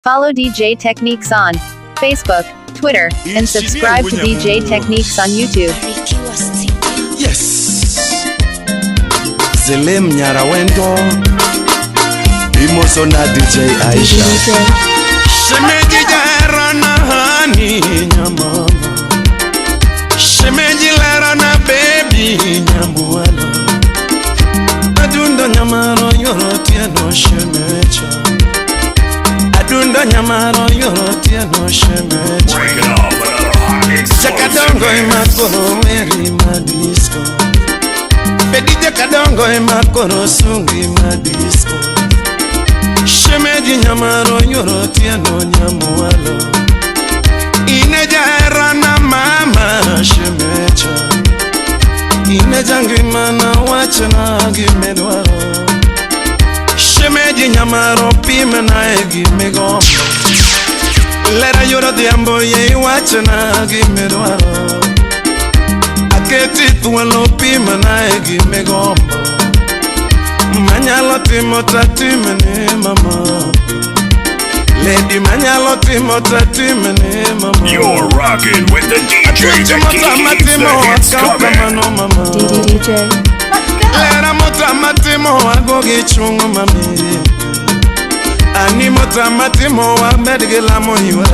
Follow DJ TekniXX on Facebook, Twitter, and subscribe to DJ TekniXX on YouTube. Yes. Zelem Nyarawendo. Imosona DJ Aisha. Shemeji jarana hani nyamama. Shemeji larana baby nyamuala. Adundo nyamaro yorotia no shemecha. Adundo nyamaro yorotia no shemecha. Jakadongo imakoro meri madisco. Freddy jakadongo imakoro sungi madisco. Shemeji nyamaro yorotia no nyamualo. Ine jarana mama shemecha. Ine jangimana wachana gimedwaro. Shemeji nyamaro pime na gimegombo. Lera yoro diambo ye wachana gimedwaro. Aketi tuwalo pime na gimegombo. Manyalo timo tatime ni mama. Lady manyalo timo tatime ni mama. You're rocking with the DJ TekniXX. The hits coming. DJ. Lera motamatimo agogi chungu mami. Ani motamatimo wa medigela moyiwa.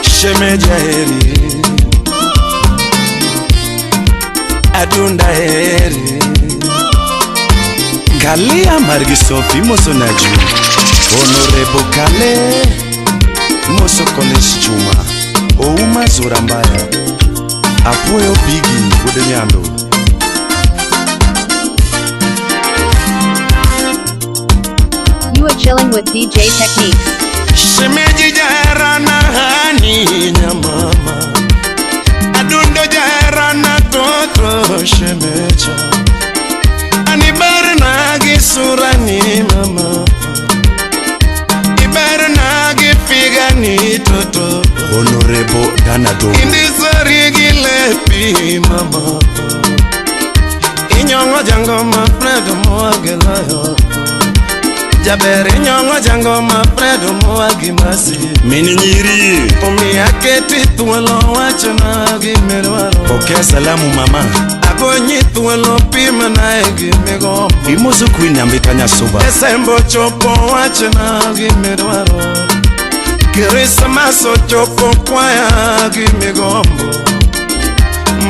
Shemeja heri. Adunda heri. Kalia margisofi moso naju. Honorable Kale moso koles chuma. Ouma zurambaya. Apoyo bigi udenyando. You are chilling with DJ TekniXX. Shemeji jarana hani nyamama. Adundo jarana toto shemecha. Anibarna gisura ni mama. Ibarna gifiga ni toto. Honorable Danado. Indisari gilepi mama. Inyongo jango ma fredo moagelayo. Jabere nyongo jango ma fredo moagimasi. Mini nyiri. Umi aketi tuwelo wachana gimerwaro. Okay, salamu mama. Agonyi tuwelo pima na egimegombo. Imoso queen ambitanya soba. Esembo chopo wachana gimerwaro. Kirisa maso chopo kwaya gimegombo.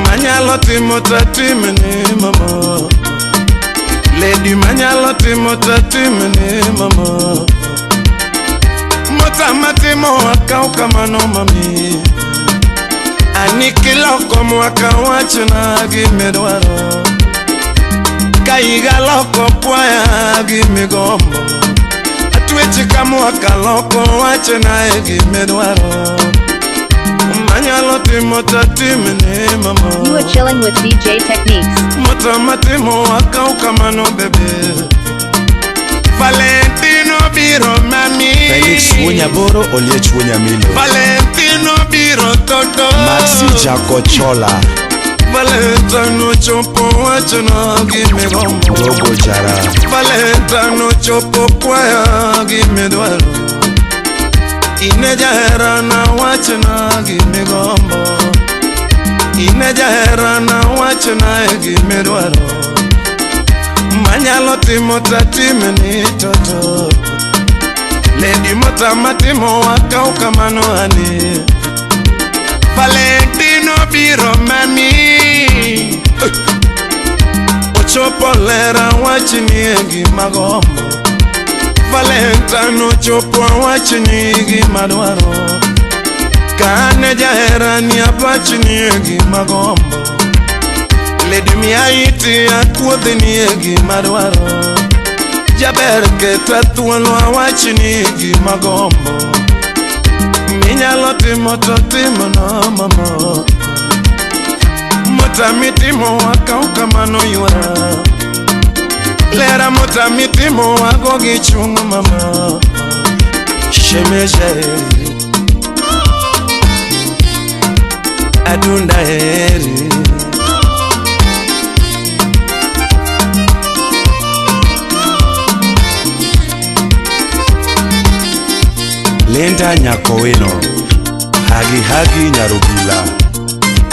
Manyalo timo tatime ni mama. Lady manyalo timo tatime ni mama. Motamatimo wakauka mano mami. Anikilo komu wakawachana gimedwaro. Kaiga loko kwaya gimegombo. Atuechi kamu wakaloko wachana gimedwaro. Manyalo timo tatime ni mama. You are chilling with DJ TekniXX. Motamatimo wakauka mano bebe. Valentino biro mami. Felix Wunyaboro Oliech Wunyamilo. Valentino biro toto. Maxi Jakochola. Valentino chopo wachana gimegombo. Dogo Jara. Valentino chopo kwaya gimedwaro. Ineja hera na wachana gimegombo. Ineja hera na wachana gimedwaro. Manyalo timo tatime ni toto. Lady motamatimo wakauka mano hani. Valentino biro mami. Ochopo lera wachini gimagombo. Valentino chopo wachini gimadwaro. Kane jahera ni apachini gimagombo. Lady miaiti akuodhi ni gimadwaro. Jaber keta tuwalo wachini gimagombo. Minyalo timo to timo no mama. Motamitimo wakauka mano yuara. Lera motamitimo wagogi chungu mama. Shemeje Adunda heri. Lenda Nyakoweno, Hagi Nyarubila,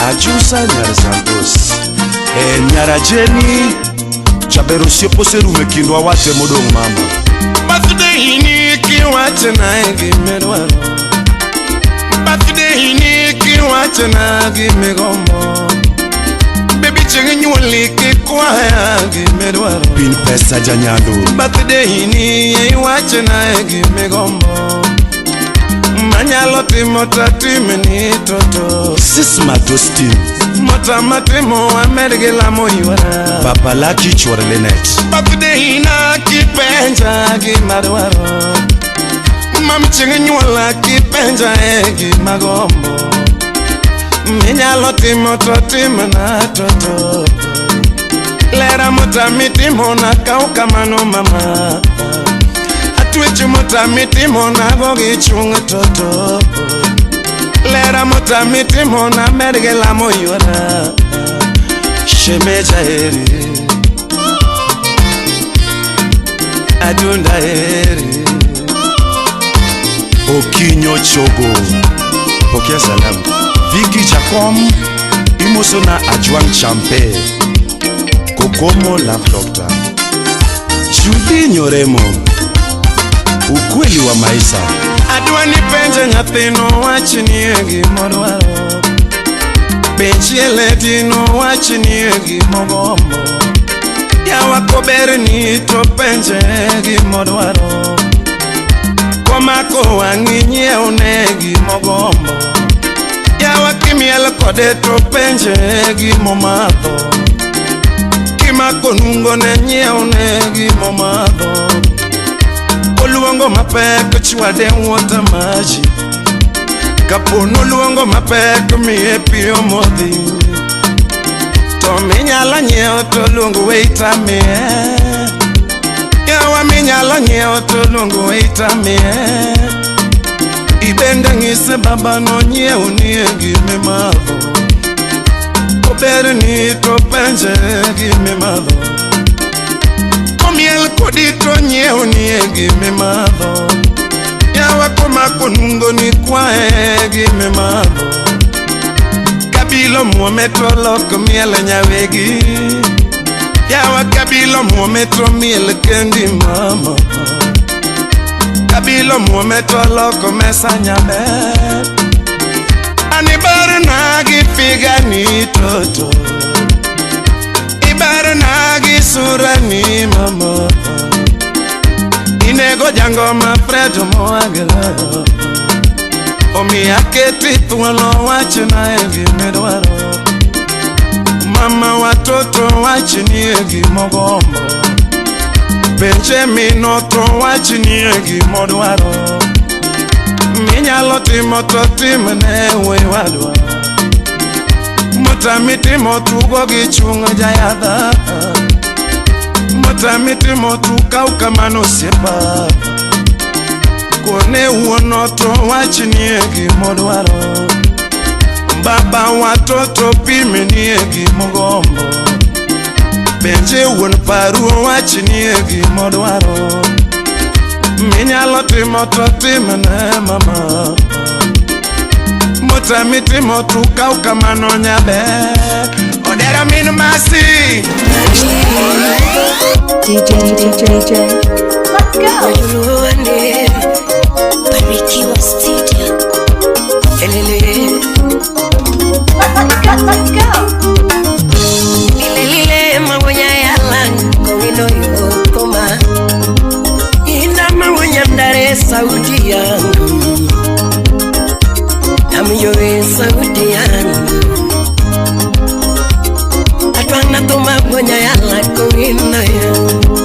Ajusa Nyarasantos, Nyarajeni, Chaberosio Poseru Mekindwa wate modong mama. Birthday iniki wate na egimedwaro. Birthday iniki wate na egimegombo. Baby chenye nyuli kikwaya egimedwaro. Pin pesa janyando. Birthday ini wate na egimegombo. Manyalo timo tatime ni toto. Sisma toasting. Mota matimo amerge la moyuara. Papa laki chwar lenet. Birthday ina kipenja gi madwaro. Mami chenye nyuala kipenja egi magombo. Minyalo timo tatime na toto. Lera mota mitimo na kauka mano mama. Atwechu mota mitimo na gogi chunga toto. Lera mota mitimo na merge la moyuara. Shemeja eri Adunda eri Ochinjo chogo Pokia salam Viki Chakom Imoso na Ajuang Champe Kokomo Love Doctor Judy Nyoremo Ukweli wa maisha Adwani penje nyathino wachini egi modwaro Benchiele dino wachini egi mogombo Yawa koberni to penje egi modwaro Komako wanginye unegi mogombo Yawa kimiel kode to penje egi momadho Kimako nungo nenye unegi momadho Oluongo mapek chwade wuota maji Kapono luongo mapek miye pio modhi To minyalo nyiewo to luongo waiter miye Yawa minyalo nyiewo to luongo waiter miye Ibende ng'ise baba no nyiewo nie gime madho Ober ni to penje gime madho Miel kodi to nyiewo nie gime madho Yawa komako nungo ni kwae gime madho Kabilo muometro loko miel nyawegi Yawa kabilo muometro miel kendi mama Kabilo muometro loko mesa nyabe Anibare nagi figa ni toto Nagi sura ni mama Inego jango ma fredo moagela Omi aketi tuwalo wache na egi medwaro Mama watoto wache ni egi mogombo Benche minoto wache ni egi modwaro Minyalo timo to timene we wadwa Mota mitimo tugo gi chunga jayada Mota mitimo tukauka mano sepa Kone uono to wachini egi modwaro Baba watoto pime ni egi mogombo Benje uon paru wachini egi modwaro Minyalo timo to timene mama Mota mitimo tukauka mano nyabe Odera minu masi DJ Let's go Studio Let's go Lile mawonya yala Kongino yotoma Ina mawonya ndare sauti yangu Namiyowe sauti yangu Atwanga toma wonya yala kongino yangu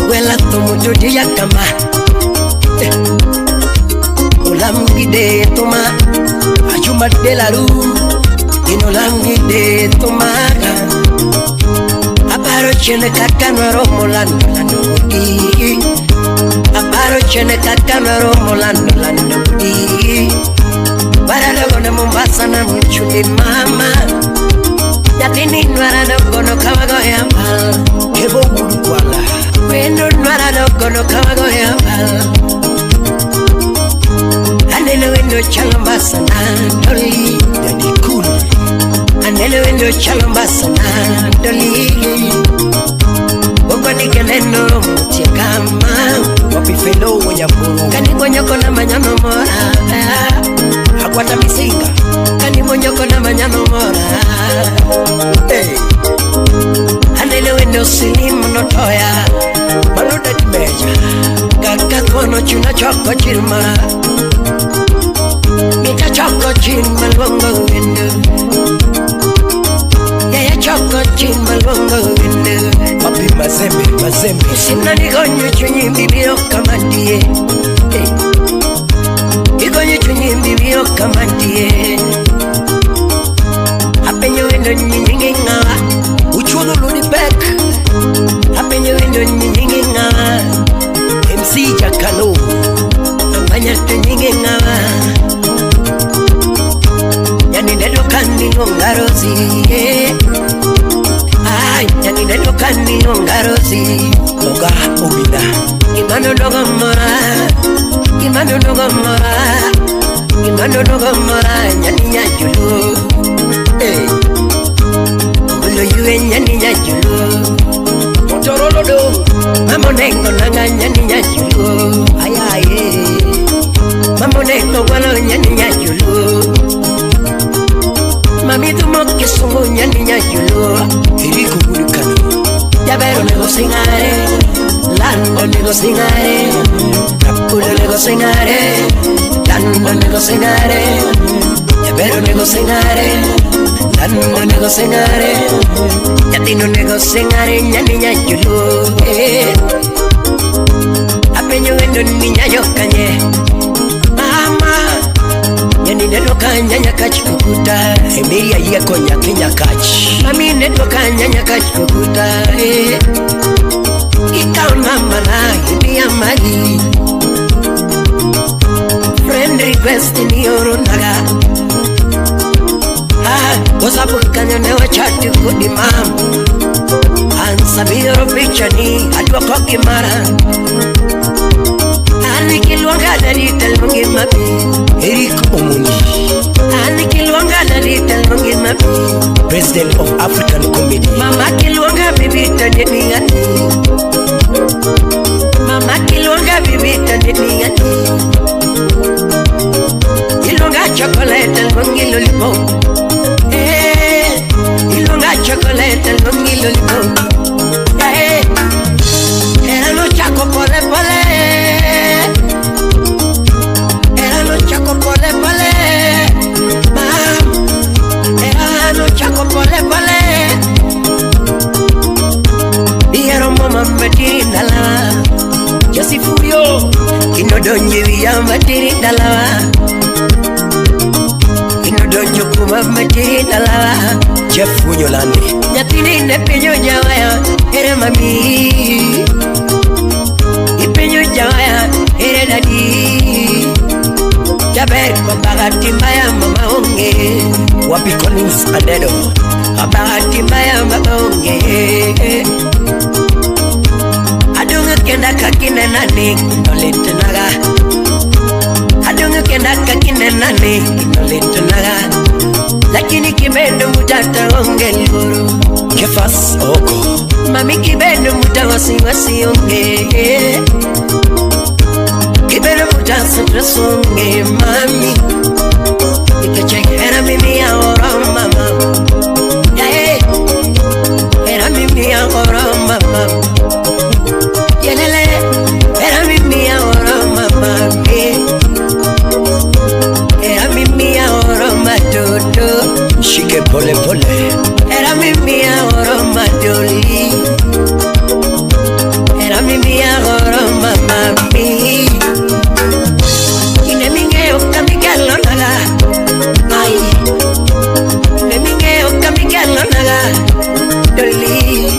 Wela tomo jodi ya kama Olamgide toma Ajuma de la rue Inolamgide toma Aparo chene kakanaro molando landodi Aparo chene kakanaro molando landodi Baralo na Mombasa na mchuli mama Yatini nwara no gono kawago ya pal Kebo udukwala Wendo nwara no gono kawago ya pal mbasana doli Daddy cool Anele wendo chalo mbasana doli Boko nike neno mtie kama Wapi felo wanyaburu Kanibo nyoko na manyano mora Hakwata misinga Kanibo nyoko na manyano mora Hey Anele wendo silimu notoya Mano dadi meja Kaka kono chuna choko chirma Mika choko chirma luongo wendo Yaya choko chirma luongo wendo Papi mazembe Sina nigonyo chunyi mbibio kamandie Nigonyo chunyi mbibio kamandie Apenyo wendo nyingi ngawa Uchuono luni back Apenyo wendo nyingi ngawa MC Jakalo Ambanya tu nyingi ngawa Yani nelo kani longarozi Ay, yani nelo kani longarozi Oga obida Imano dogo mora Imano dogo mora Imano dogo mora Yani nyajulu Hey Ulo yue nyani nyajulu Motorolo do Mamo nengo nanga nyani nyajulu Ayaye Mamo nengo walo nyani nyajulu Mami tu moke sungu nyani nyajulu Hiriko bulikano Yabero nego singare Lando nego singare Rapulo nego singare Lando nego singare Yabero nego singare Lando nego singare Yatino nego singare nyani nyajulu Apenyo wendo ninya yokanye Mama Yani neno kanya nyakachi kukuta Emiria yeko nyaki nyakachi Mami neno kanya nyakachi kukuta Ika unamala hini ya mali Friend request ni oronaga Kosa bukanya newa chati kudi mam Ansa bidoro picha ni Adwa koki mara Ani kilwanga dari talmungi mapi Eriko Omuni Ani kilwanga dari talmungi mapi President of African Comedy Mama kilwanga bibi tadeni gani Mama kilwanga bibi tadeni gani Ilwanga chocolate talmungi lollipop Ilwanga chocolate talmungi lollipop Era no chaco pole pole Era no chaco pole pole Mam Era no chaco pole pole Diero mama metiri dalawa Josi fuyo Kino donje wiya metiri dalawa Kino donjo kuma metiri dalawa Jeff Unyolande Nyatini nepenyo jawaya Ere mami Ipenyo jawaya Ere daddy Jaber kwa bahati mbaya mama onge Wapi Collins Adedo Bahati mbaya mama onge Adunga kenda kakine nani Nolete naga Adunga kenda kakine nani Nolete naga Lakini kibendo mutata onge liburu Kefas oko Mami kibendo muta wasi onge Kibendo muta stress onge mami Ikeche era mimi ya ora mama Yeah Era mimi ya ora mama Yelele Era mimi ya ora mama Era mimi ya ora matoto Shike pole pole Era mimi ya ora madoli Era mimi ya ora mami Ine minge okamigalo naga Ay Ine minge okamigalo naga Doli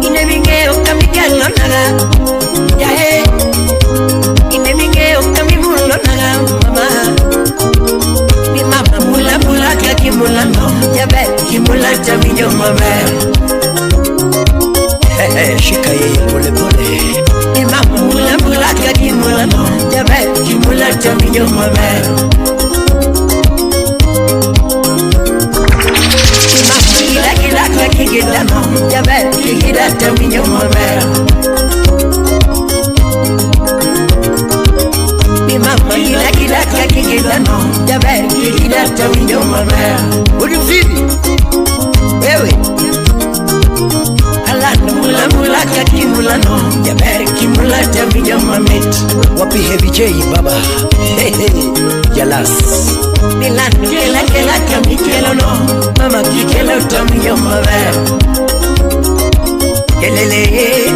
Ine minge okamigalo naga Yahe Ine minge okamimulo naga mama Mi mama mula mula kaki mula no Yabe kimula jaminyo mama Shika yeye pole pole Mula mula kaki mula no Jabe kimula jaminyo mama kidata winyo maber. Mi mama gila kidata kikidano, jaber kidata winyo maber. Udu fibi, wewe. Alano mula mula kaki mula no, jaber kimulata winyo mamit. Wapi heavy J baba, hey hey, jalas. Milano kela kami kelo no, mama kikelo tami yo maber. Kelele,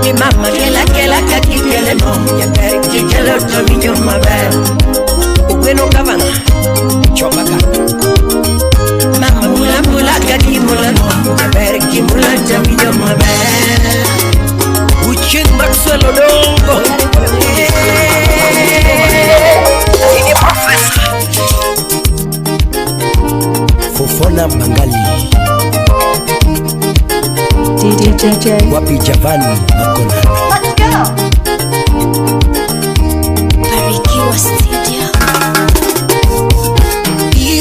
mi mama kela kaki kelo no, jaber kikelo tami yo maber. Ukweno kavana, chopaka. Mama mula mula kaki mula no, jaber kimula tami yo maber. Uchin Maxwell Odongo. Fofona Mangali DJ Wapi Javani Makona. Let's go. Barikiwa Studio.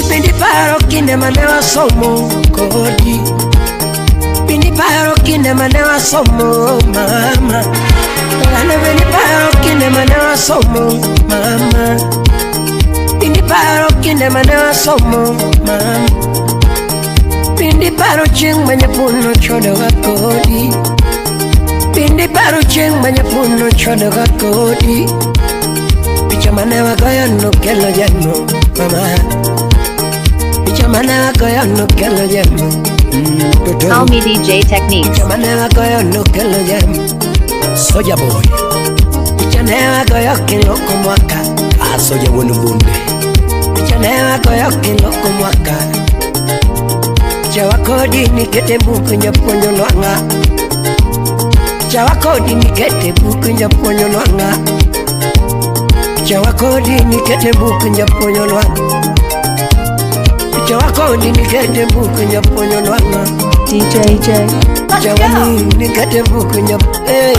Pindi paro kinde manewa somo kodi. Pindi paro kinde manewa somo mama. Lana pindi paro kinde manewa somo mama. Pindi paro kinde manewa somo mama. Pindi paro ching manya puno chodo kakodi. Pindi paro ching manya puno chodo kakodi. Picha manewa goyo no kelo jano mama. Picha manewa goyo no kelo jano. Call me DJ TekniXX. Picha manewa goyo no kelo jano. Soja boy. Picha manewa goyo kilo kumwaka. Soja wonu bunde. Picha manewa goyo kilo kumwaka. Jawa kodi ni kete buku nyaponyo nwanga. Jawa kodi ni kete buku nyaponyo nwanga. Jawa kodi ni kete buku nyaponyo nwanga. Jawa kodi ni kete buku nyaponyo nwanga. DJ Jawa ni kete buku nyaponyo. Hey.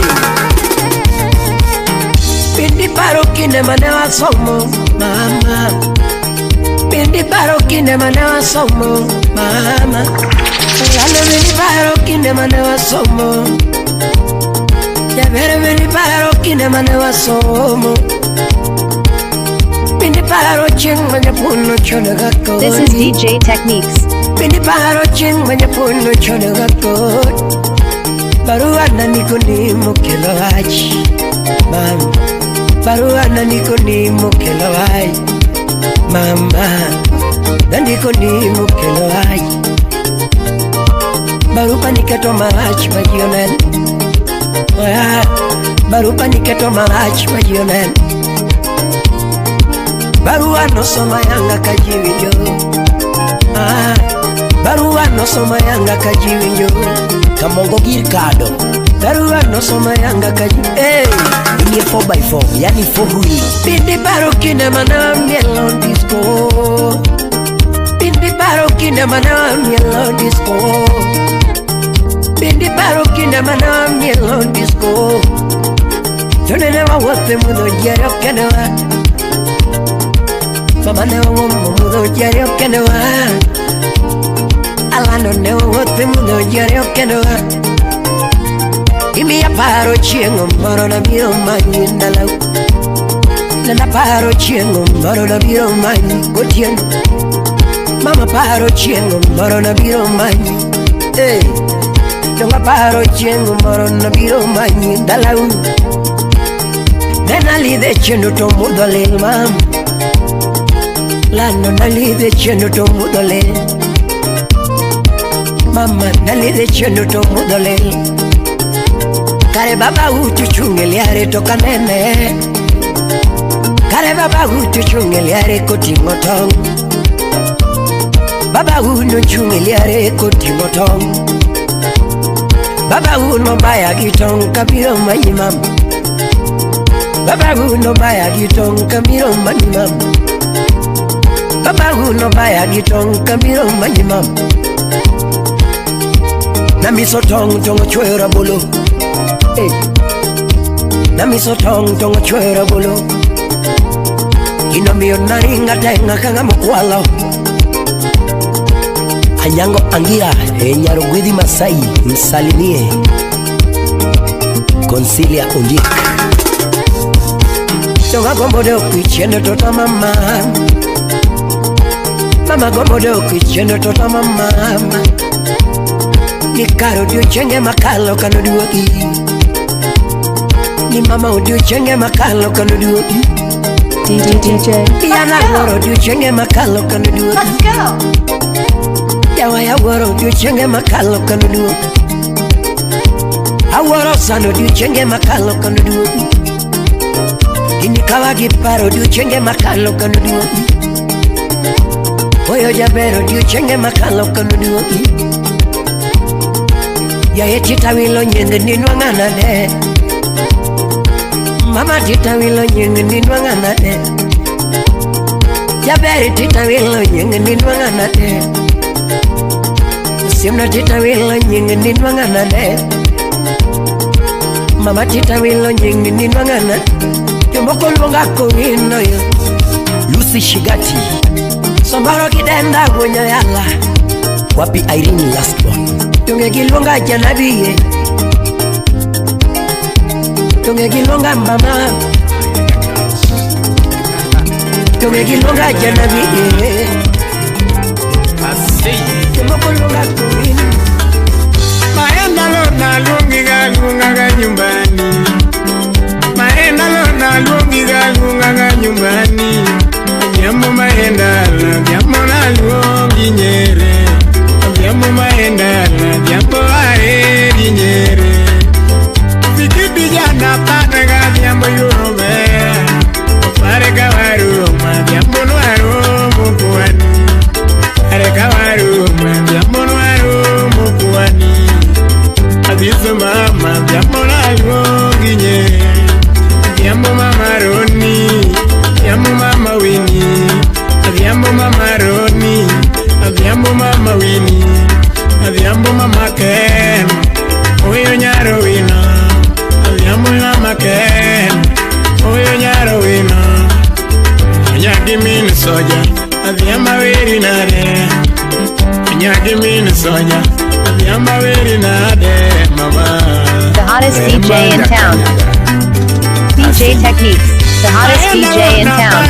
Pindi paro kine manewa somo mama. Pindi paro kine manewa somo mama. Lalo pindi paro kine manewa somo. Ya vere pindi paro kine manewa somo. Pindi paro ching manya puno chodo gakodi. This is DJ TekniXX. Pindi paro ching manya puno chodo gakodi. Baruana niko ni mukelo haji mama. Baruana niko ni mukelo haji mama. Nandiko ni mukelo haji. Barupa niketo malachi majionen. Barupa niketo malachi majionen. Barua no soma yanga kajiwinjo. Barua no soma yanga kajiwinjo. Kamongo girkado. Barua no soma yanga kajiwinjo. Hey, ini 4x4 yani 4 wheel. Pindi baro kine mana mielon disco. Pindi baro kine mana mielon disco. Pindi baro kine mana mielon disco. Jone newa wote mudo jero kenewa. Mama newa mudo jero kenewa. Alano newa wote mudo jero kenewa. Imi ya paro chiengo moro na biro manyi ndalau. Nana paro chiengo moro na biro manyi gotien. Mama paro chiengo moro na biro manyi. Hey, nunga paro chiengo moro na biro manyi ndalau. Nena lide chendo to mudolel mam. Lano na lide chendo to mudolel. Mama na lide chendo to mudolel. Kare baba utu chungeliare toka nene. Kare baba utu chungeliare koti ngotong. Baba uno chungeliare koti ngotong. Baba uno baya gitong kabiro manyimam. Baba uno baya gitong kabiro manyimam. Baba uno baya gitong kabiro manyimam. Namiso tong tongo chwera bolo. Hey. Namiso tong tongo chwera bolo. Inomio naringa tenga kanga mokwalo. Anyango Angira Nyarugwidhi Masai msalimie Consilia Undik Tonga gombodo kichendo tota mama Mama gombodo kichendo tota mama Ni karo dio chenge makalo kanoduoki Ni mama udio chenge makalo kanoduoki DJ TekniXX. Yana woro dio chenge makalo kanoduoki Let's go. Yawa woro dio chenge makalo kanoduoki Aworo sano dio chenge makalo kanoduoki Kini kawa giparo dio chenge makalo kanoduoki Oyo jabero dio chenge makalo kanoduoki Ya tita wilo nyenge ninwangana de Mama tita wilo nyenge ninwangana de Ya beri tita wilo nyenge ninwangana de Simna tita wilo nyenge ninwangana de Mama tita wilo nyenge ninwangana Yumboko lunga kuwino yo Lucy Shigati Sombaro kidenda gunyo yala Wapi Irene last one Tunge gilonga janabiye Tunge gilonga mama Tunge gilonga janabiye Tumboko lunga kuwino Maenda lona lunga nyumbani Maenda lona lunga nyumbani Vyambo maenda la vyambo na lungi nyere Vyambo maenda la vyambo aeri nyere Fikiti jana patega vyambo yurobe Pareka waruma vyambo nwaro mukuwani Pareka waruma vyambo nwaro mukuwani Azizu mama vyambo na lungi nyere Vyambo mama Roni Vyambo mama Winnie Vyambo mama Roni Vyambo mama Winnie Vyambo mama Ken Oyo nyaro wina Vyambo mama Ken Oyo nyaro wina Nyagi mini soja Vyamba wiri nade Nyagi mini soja Vyamba wiri nade mama The hottest DJ in town. DJ TekniXX. The hottest DJ in town.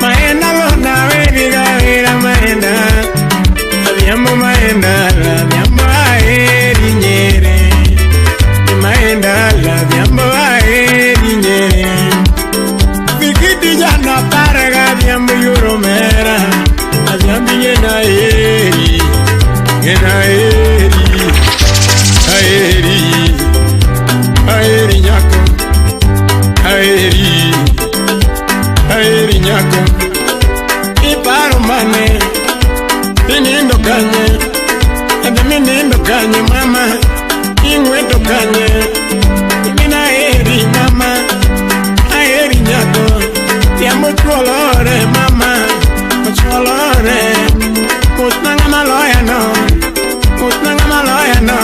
Maenda lona wediga wira maenda Vyambo maenda la vyambo aeri nyere Maenda la vyambo aeri nyere Fikiti jana parega vyambo yuromera Vyambi ngena aeri Aeri Aeri nyako Aeri nyako Iparo mane Tinindo kanye Adaminindo kanye mama Ingweto kanye Imina aeri mama Aeri nyako Tiambo chuolore mama Chuolore Mutnanga maloya no Mutnanga maloya no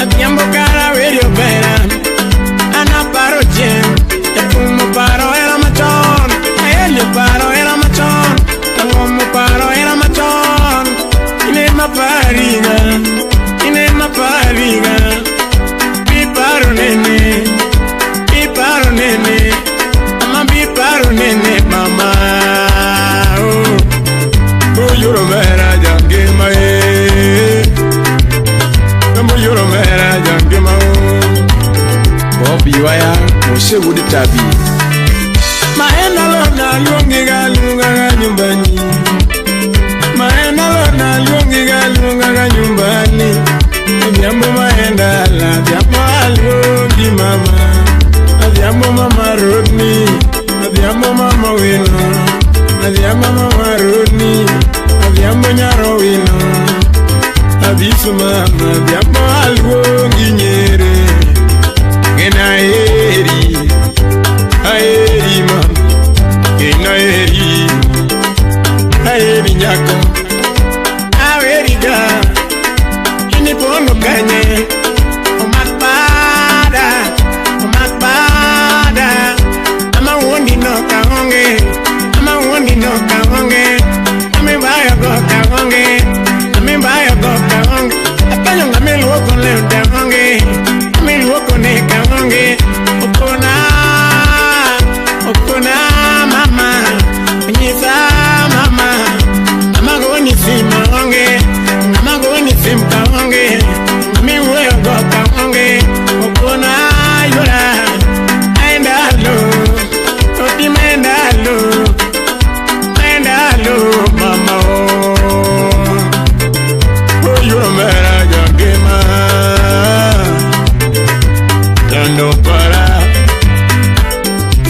Atiambo cara verio vera Ana paro jen Yakumo paro era machon Aelio paro era machon Tangomo paro era machon Inema pariga Piparo nene Mama piparo nene mama Oh yoro mera jange mae Kamo yoro mera jange mao Obi waya Moshe wudi tabi Maenda lona lunga nyumbani Maenda lona lunga nyumbani Vyambo maenda la vyambo alungi mama Vyambo mama Rodney Vyambo mama Wino Vyambo mama Rodney Vyambo nyaro Wino Abisu mama Vyambo alungi nyere Gena aeri mama Gena aeri nyako Aeri ga Ini pono kanye Omakbada Ama wondi no kahonge Ame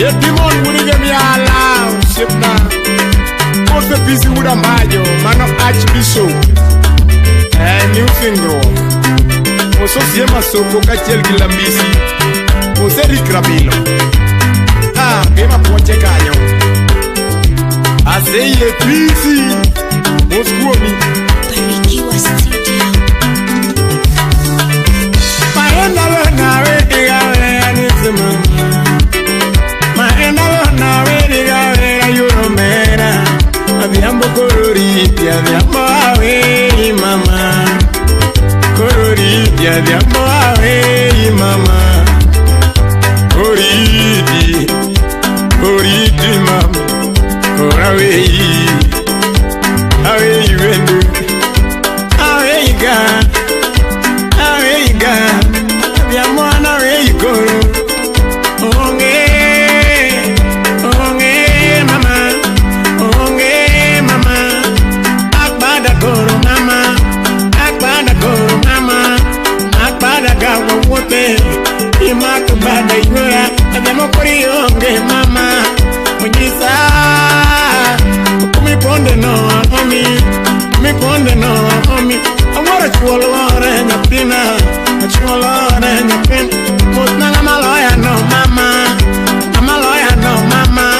Timon wuri ge mi ala shipna. Most busy with a mayo, man of Archbishop. New syndrome. Oso siema soko kachel gilambisi. Oseri krabilo. Gema poche kanyo. Aseye busy. Moskuomi. Barikiwa studio. Maenda lona we anizema. Maenda lona we yuromera. Aviambo coloriti, aviambo awe mama. Coloriti, aviambo awe mama. Coloriti, coloriti mama. Corawe, awe wendu, awe iga, aviambo awe koro. Imakubada inyura Adamo kuri yonge mama Mujisa Kumiponde no omi Kumiponde no omi Awara chuolore nyapina Chuolore nyapina Mutnanga maloya no mama Amaloya no mama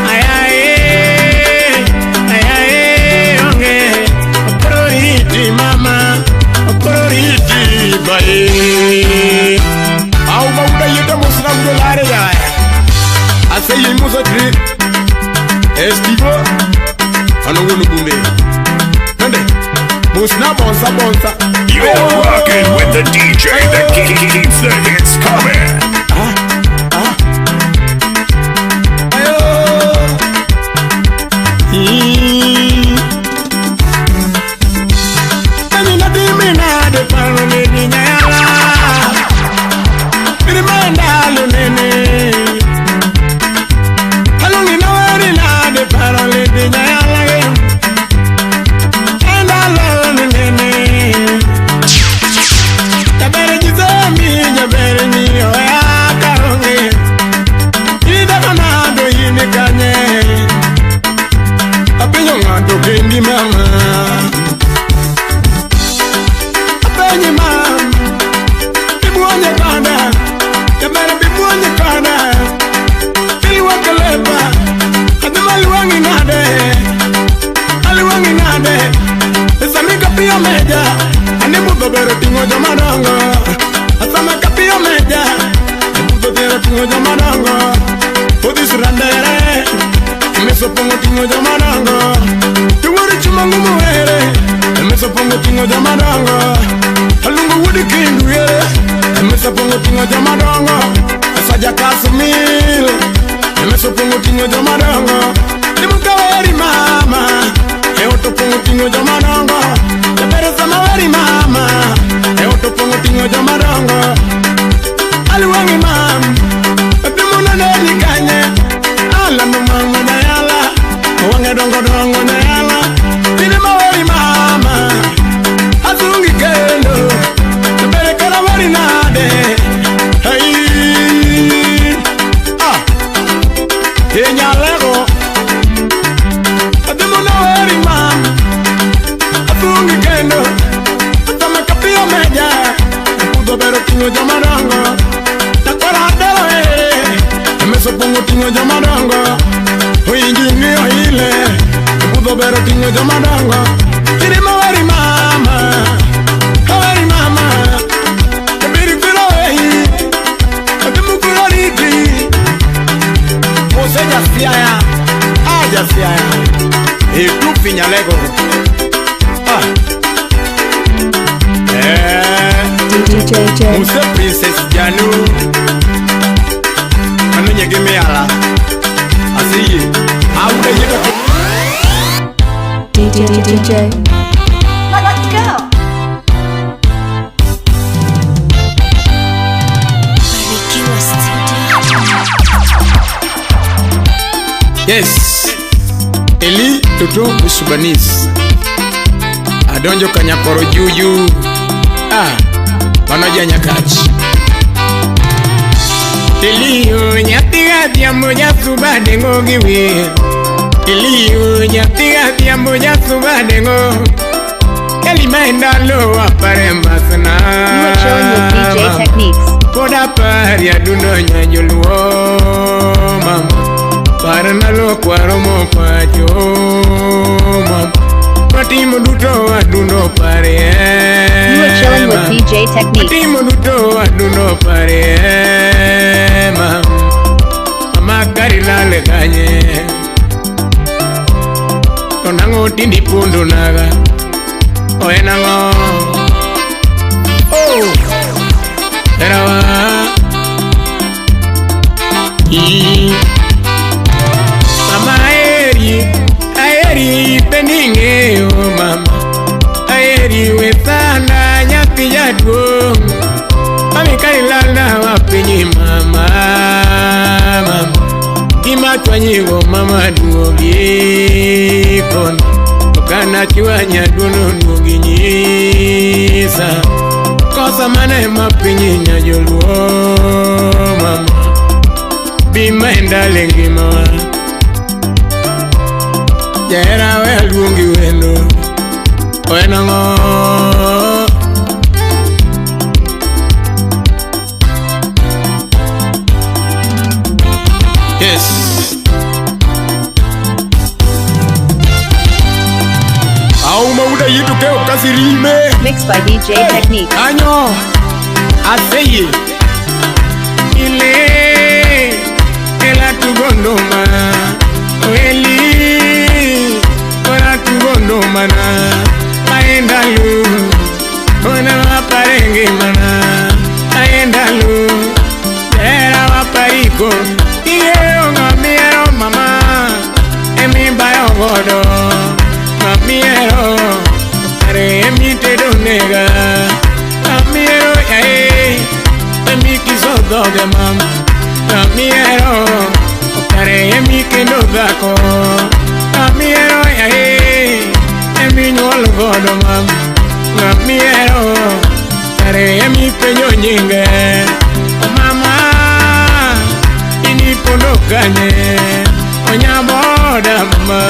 Ayaye Ayaye yonge Okororiti mama Okororiti bae Au bauda yeda musna ngolare ya. Aseye musa tri. Estivo. Ano wonu gumbe. Nande. Musna bonsa. You're rocking with the DJ that keeps the hits coming. Ayo. Ani na dimina de paro me dinyala. Rimanda lunene. Alungi na wari na de parole de nyala ge. Enda lunene. Tabere jizami jabere ni oya karonge. Ida kana do yine kanye. Apenyo ngado kendi mama. Apenyi mama. Ibuonye banda. Yabara bibuonye kana Ili wakaleba Adama aliwangi nade Esamika pia meja Anibu bebero tingo jamadongo Asamika pia meja Anibu bebero tingo jamadongo Podi surandere Emeso pongo tingo jamadongo Tuwari chumangu muhere Emeso pongo tingo jamadongo Alungu wudi kindu ye Emeso pongo tingo jamadongo Asaja kasumil Emeso pongo tingo jamadongo Nimukaweri mama Eoto pongo tingo jamadongo Yapere samaweri mama Eoto pongo tingo jamadongo Aliwangi mama Epimuna neni kanye Ala no mama na yala Wange dongo na yala Tine maweri mama Azungi kendo Yapere karawari nade Nyalego Adimuna weri mam Atungi kendo Atama kapio meja Pudo bero tingo jamadongo Takwara adelo Emeso pongo tingo jamadongo Uinjini oile Pudo bero tingo jamadongo Kirima weri mama Weri mama Kabiri filo wehi Adimu kuroriti Moseja siaya, aja siaya. Itu finyalego. DJ Musa Princess Janu. Anu nyege me ala. Asiye. Aude yega. DJ. Let's go. Barikiwa studio. Yes. Eli Toto Musubanis. Adonjo kanyakoro juju. Manoja nyakachi. Eli nyatiga Nyatiga tiambo ya suba dengo giwi Eliu nyatiga tiambo ya suba dengo Elima indalo apare masana You are chilling with DJ TekniXX. Poda pari adundo nyanyuluo mama Paranalo kwaromo pajo mama Patimo duto adundo pare You are chilling with DJ TekniXX. Patimo duto adundo pare mama kari lale kanye Tonango tindi pundu naga Oye nango Oh Erawa Mama aeri peninge oh mama Aeri wetana nyati jadwo Mami kailala wapenye mama Mama Kima twanyigo mama duogi kono Kana chiwanya duno nugi nyisa Kosa mane mapinyi nyajoluo mama Bima endalengi mawa Jera we alungi wendo Oenango Yes Mauda yitu keo kasirime Mixed by DJ TekniXX. Anyo Aseye Ile Ela tugondoma Eli Ela tugondoma na Aendalu Ona waparenge mana Aendalu Era wapariko Iye onga miero mama Emi bayo godo Amiero, are emite do nega. Amiero, emi kiso doge mam. Amiero, are emi kendo dako. Amiero, emi nyol godo mam. Amiero, are emi penyo nyinge. Mama, ini pondo kanye. Onyamoda mama.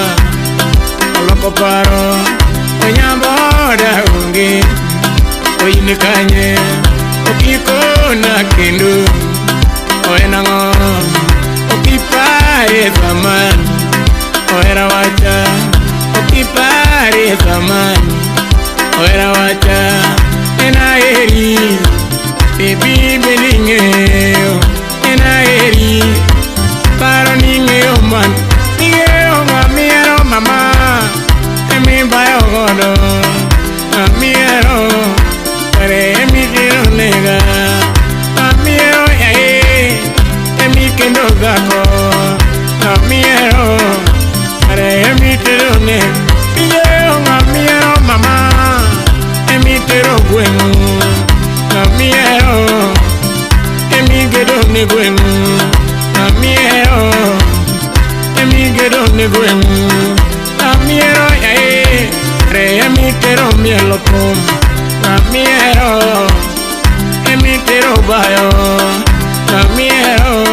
Loko paro Onyamboda ungi Oyinikanye Okiko na kindu Oenango Okipare zaman Oera wacha Okipare zaman Oera wacha Ena eri Baby belinge Ena eri Paro ninge oman Ninge oma miero mama Emi bayo godo Amiero Pare emi tiro nega Amiero Emi kendo dako Amiero Pare emi tiro nega Iye amiero mama Emi tiro bueno Amiero Emi gedo ne bueno Amiero Emi gedo ne bueno Amiero re emitero mielo pum Amiero emitero bayo Amiero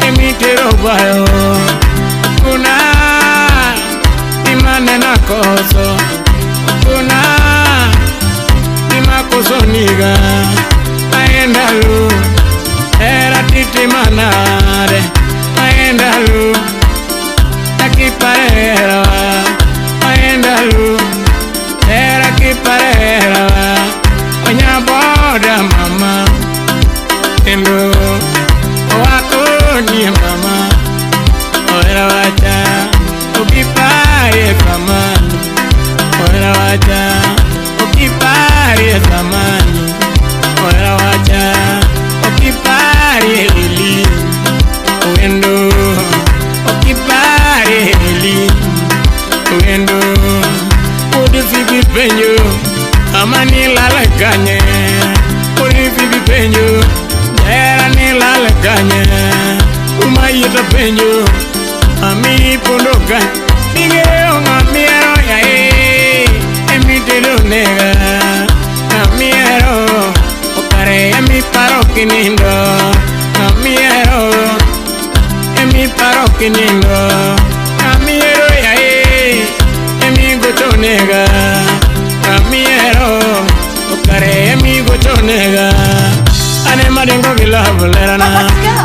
emitero bayo Kuna imane na koso Kuna imakoso niga Aendalu era titi manare Aendalu Parera, Aendalu, era que parera, Onya boda mama, Endo, Oako ni mama, Oera wacha, Okipare zamani, Oera wacha, Okipare zamani, Oera wacha, Okipare lili, Endo, Okipare lili, Endo, Odi fibi penyo, Amani lala kanye, Odi fibi penyo, Era ni lala kanye, Umayita penyo, Ami pondoka, Nige onga miero ya Emitero nega, Amiero, Okare emi paro kinindo, Amiero, kinindo Kamiero ya emigo chonega Kamiero okare emigo chonega Ane madengo gila bulerana Let's go.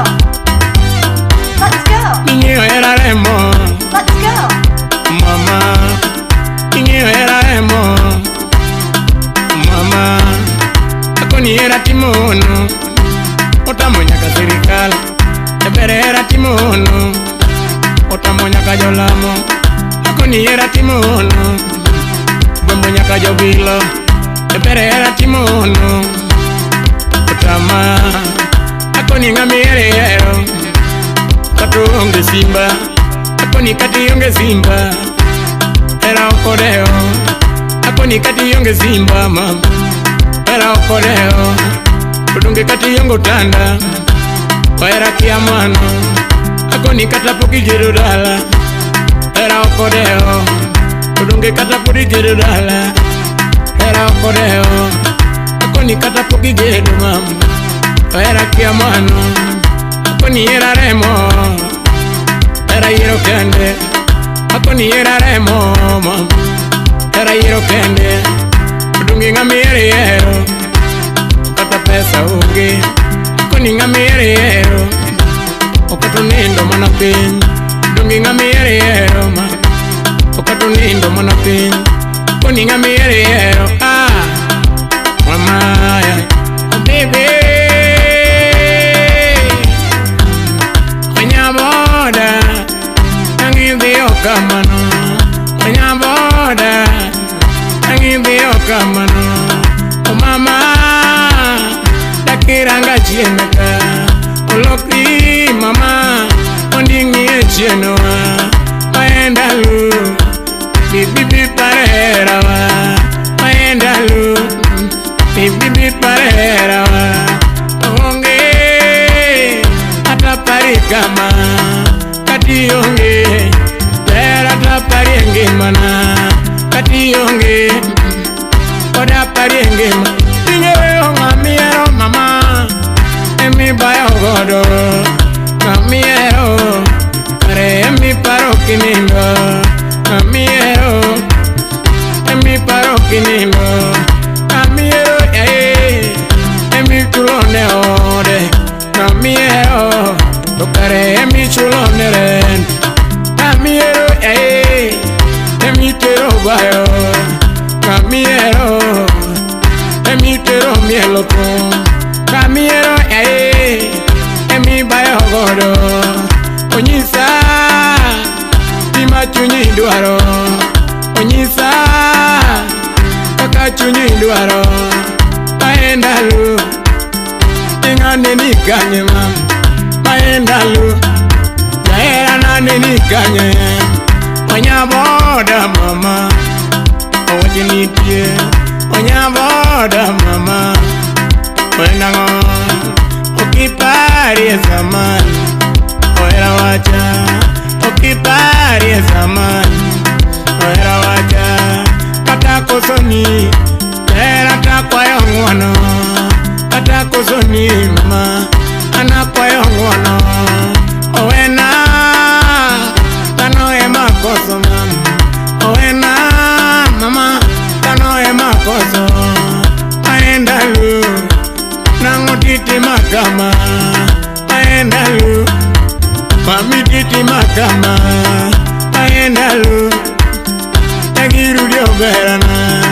Let's go. Ninyo era remo Let's go. Mama Ninyo era remo Mama Akoni era timono Otamonya ka serikal Ebere era timono Otamonya ka jolamo Akoni era timono Bambonya ka jobilo Ebere era timono Otama Akoni ngamiere ero Katonge simba Akoni kati yonge simba Era okoreo Akoni kati yonge simba mama Era okoreo Kudunge kati yongo tanda Waera kia mano Akoni kata poki jirudala Era okoreo Kudunge kata poki jirudala Era okoreo Akoni kata poki jiru mama Waera kia mano Akoni era remo Era yero kende Akoni era remo mama Era yero kende Kudunge ngamiere yero Kata pesa unge Akoni ngamiere yero Okato nindo mana pin Kudunge ngamiere yero ma Okato nindo mana pin Akoni ngamiere yero Mama ya Baby Onyaboda Nangidio kamano Onyaboda Nangidio kamano O mama Dakiranga chienaka Olokri mama Ondingi chienoa Maendalu Bibi parera wa Maendalu Bibi parera wa Onge Atapari kama Kati yonge Tera atapari enge mana Kati yonge Koda pari enge mana Tingewe onga miero mama Emi bayo godo Kamiero Kare emi paro kinindo Kamiero Emi paro kinindo Kamiero Emi tulone ode Kamiero Kare emi chulone ren Kamiero Emi tero bayo Kamiero Emi tero mielo con Kamiero Emi bayo godo Onyisa Tima chunyi duaro Onyisa Kaka chunyi duaro Maendalu Ingane ni kanye mam Maendalu Jaera nane ni kanye Onyaboda mama Owajinitie Onyaboda mama Wenango Okipari zamani Oera wacha Okipari zamani Oera wacha Katako soni Era takwa yongwano Katako soni mama Anakwa yongwano Owena Tano ema koso mama Owena mama Tano ema koso Maendalu Nango titi makama Maendalu Mami titi makama Maendalu Tagiru dio berana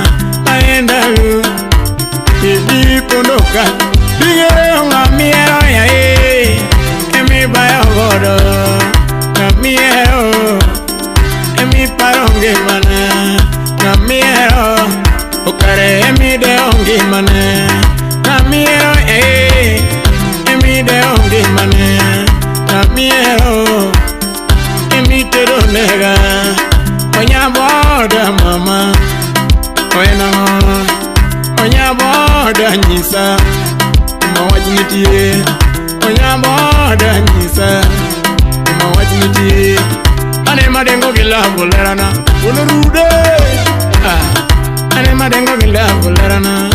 Maendalu Bibi kondoka Bigere honga miero ya Emi bayo godo Kamiero Emi paronge mana Kamiero Okare emi de onge mana Kamiero Emi de onge mana Kamiero Emi tero nega Onyaboda mama Oenango Onyaboda nyisa Mawajinitie Onyaboda nyisa Mawajinitie Ane madengo gila bulerana Unurude Ane madengo gila bulerana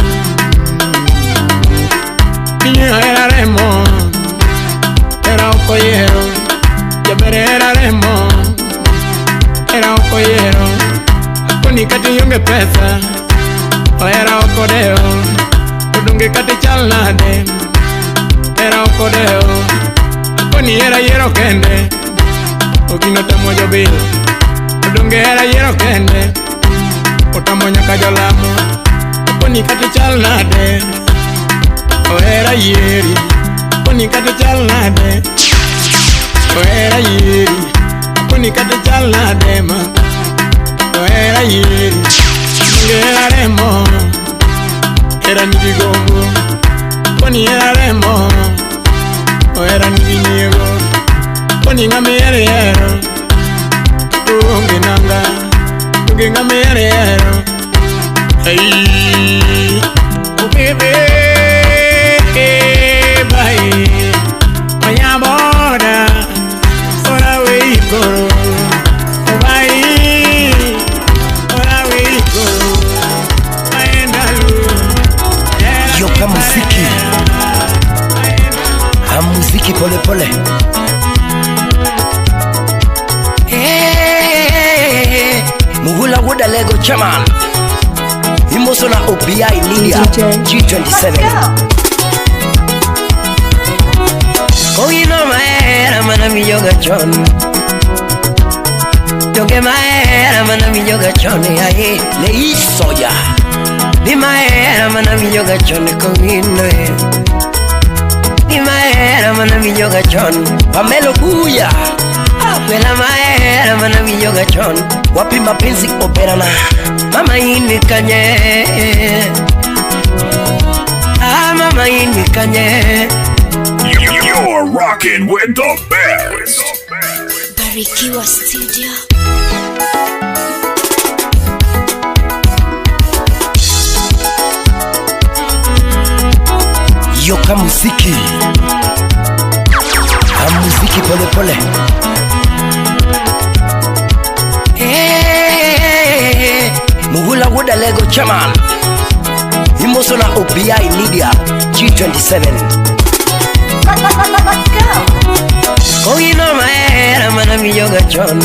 Niño era remo Era okoyero Yabere era remo onge pesa Ohera okodeo Odonge kate chal nade Era okodeo Koni era yero kende Ogino tamo jobil Odonge era yero kende Otamo nyaka jolamo Koni kate chal nade Ohera yeri Koni kate chal nade Ohera yeri Koni kate chal nade ma Ohera yeri Era remo Era nigigombo Koni era remo Ohera niginyego Koni ngame yere yero Tungi nanga Tungi ngame yere yero Hey Oh baby Bye Mayamboda Ora we go Oh bye Ora we go Maendalu Yoka muziki muziki pole pole Muhula Wuda Lego Chairman Imoso na OPI India G27 Oh you know my hair I'm gonna be yoga chon Don't get my hair I'm gonna be yoga chon Aye Lei soya Be my hair I'm gonna be yoga chon Kongino Be my hair I'm gonna be yoga chon Pamelo buya Wela my hair I'm gonna be yoga chon Wapi mapenzi operana Mama ini kanye Mama ini kanye You're rocking with the best. Barikiwa Studio. Yoka muziki muziki pole pole Muhula Wuda Lego Chairman Imoso na OPI India G27 Let's go. Oh you know my hair I'm gonna be yoga chon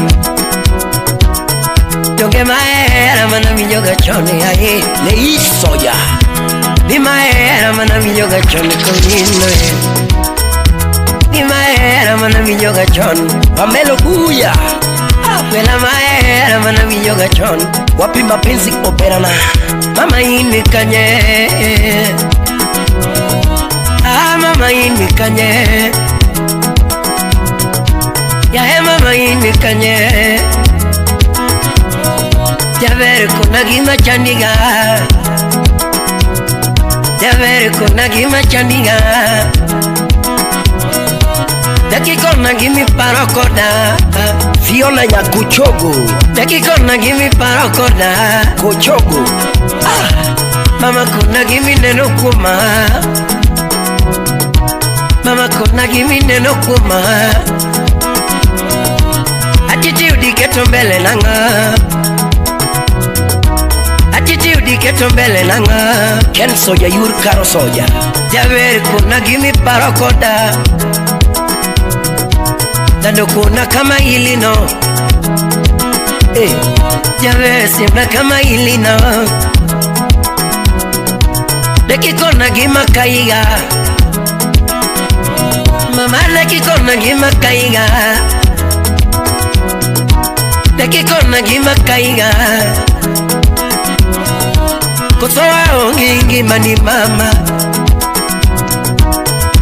Don't get my hair I'm gonna be yoga chon Aye Lei soya Be my hair I'm gonna be yoga chon Kongino Be my hair I'm gonna be yoga chon Pamelo buya Wela my hair I'm gonna be yoga chon Wapi mapenzi operana Mama ini kanye Mama ini kanye Ya mama ini kanye Ya ver kuna gima chandiga Ya ver kuna gima chandiga Daki kona gimi parokoda Fiona ya kuchogo Daki kona gimi parokoda Kuchogo Mama kuna gimi neno kuma Mama kuna gimi neno kuma Attitude keto mbele nanga Attitude keto mbele nanga Ken soja yur karo soja Javer kuna gimi parokoda Dando kuna kama ilino Javer simna kama ilino Deki kona gima kaiga Mama deki kona gima kaiga Deki kona gima kaiga Kosowa ongi ngima ni mama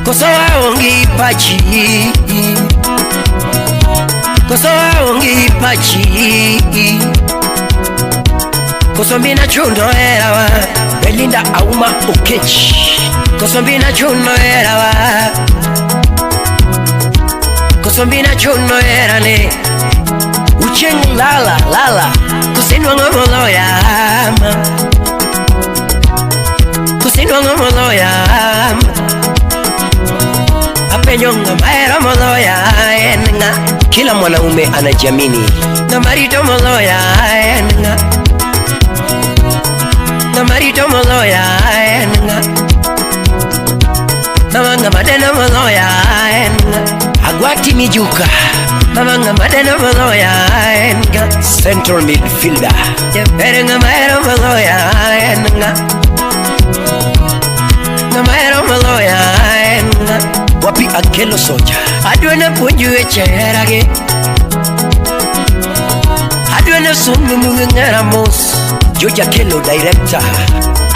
Kosowa ongi pachi Kosowa ongi pachi Kosombina chuno erawa Belinda auma okech Kosombina chuno erawa Kosombina chuno erane Ucheng lala lala Kusinwa ngomolo yama Kusinwa ngomolo yama Apenyonga maera molo ya enga Kila mwanaume anajiamini Na marito molo ya enga Na marito molo ya enga Na manga madena molo ya enga Agwati mijuka Mamanga madena maloya enga central midfielder. Berenga maero maloya enga. Ngamaero maloya enga. Wapi akelo soja. Adwena punju echerage. Adwena sumu mungera mos. Joja kelo director.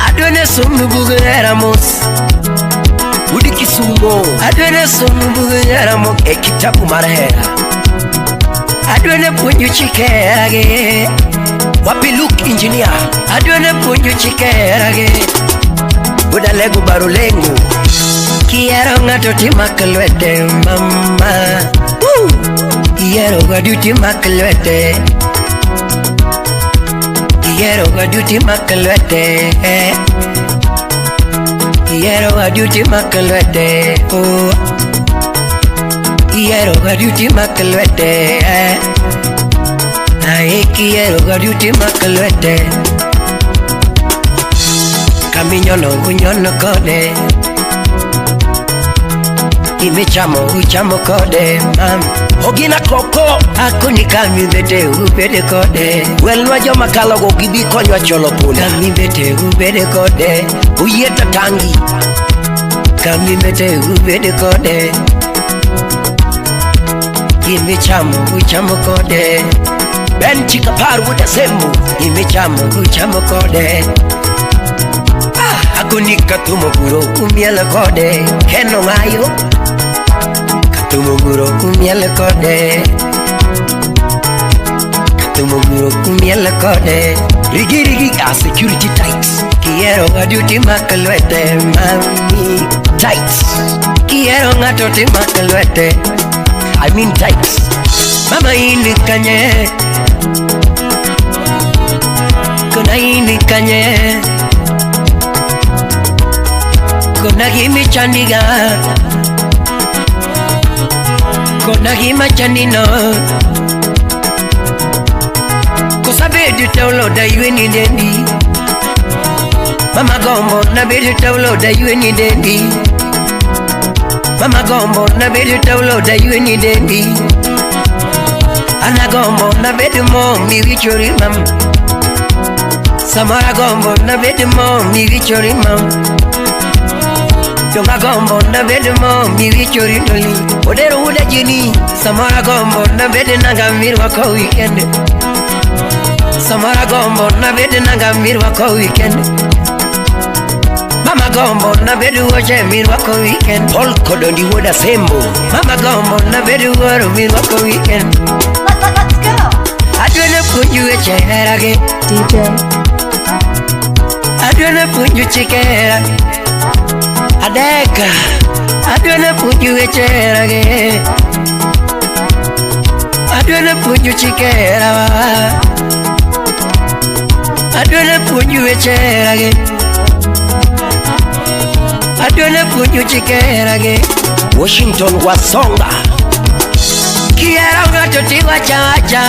Adwena sumu mungera mos. Udi kisumo. Adwena sumu mungera mos. Ekitabu marahera. Adwena punju chikerage. Wapi look engineer. Adwena punju chikerage. Buda legu barulengu. Quiero ngato timakalwete mama. Quiero gadu timakalwete. Quiero gadu timakalwete. Quiero gadu timakalwete. Quiero gadu timakalwete. Ay quiero gadu timakalwete. Camino no kunyono kode. Imichamo uchamo kode mam. Ogina koko akuni kami bete ubede kode. Welwa joma kalogo gibi konyo cholo pula. Kami bete ubede kode. Uyeta tangi. Kami bete ubede kode. Imichamo uchamo kode. Ben chika paru uda sembu. Imichamo uchamo kode. Akuni katumo guro umiele kode. Keno ngayo Katumuguro umiele kode. Katumuguro umiele kode. Rigi rigi a security tights. Quiero gaduti makalwete mami. Tights. Quiero ngatuti makalwete. I mean tights. Mama ini kanye. Kuna ini kanye. Kuna gimi chandiga. Kuna gima chandino. Kosa bedu taulo da yueni dendi. Mama gombo na bedu taulo da yueni dendi. Mama gombo na bedu taulo da yueni dendi. Ana gombo na bedu mo mi wichori mam. Samara gombo na bedu mo mi wichori mam. Donga gombo na bede mo mi wichori doli. Odero uda jini. Samara gombo na bede nanga mirwa ko weekend. Samara gombo na bede nanga mirwa ko weekend. Mama gombo na bede woje mirwa ko weekend. All kodondi woda sembo. Mama gombo na bede woro mirwa ko weekend. Let's go. Adwena punju echerage. DJ. Adwena punju chikera. Adeka, adwena punju echerage. Adwena punju chikera. Adwena punju echerage. Adwena punju chikerage. Washington wasonga. Quiero gato wacha wacha.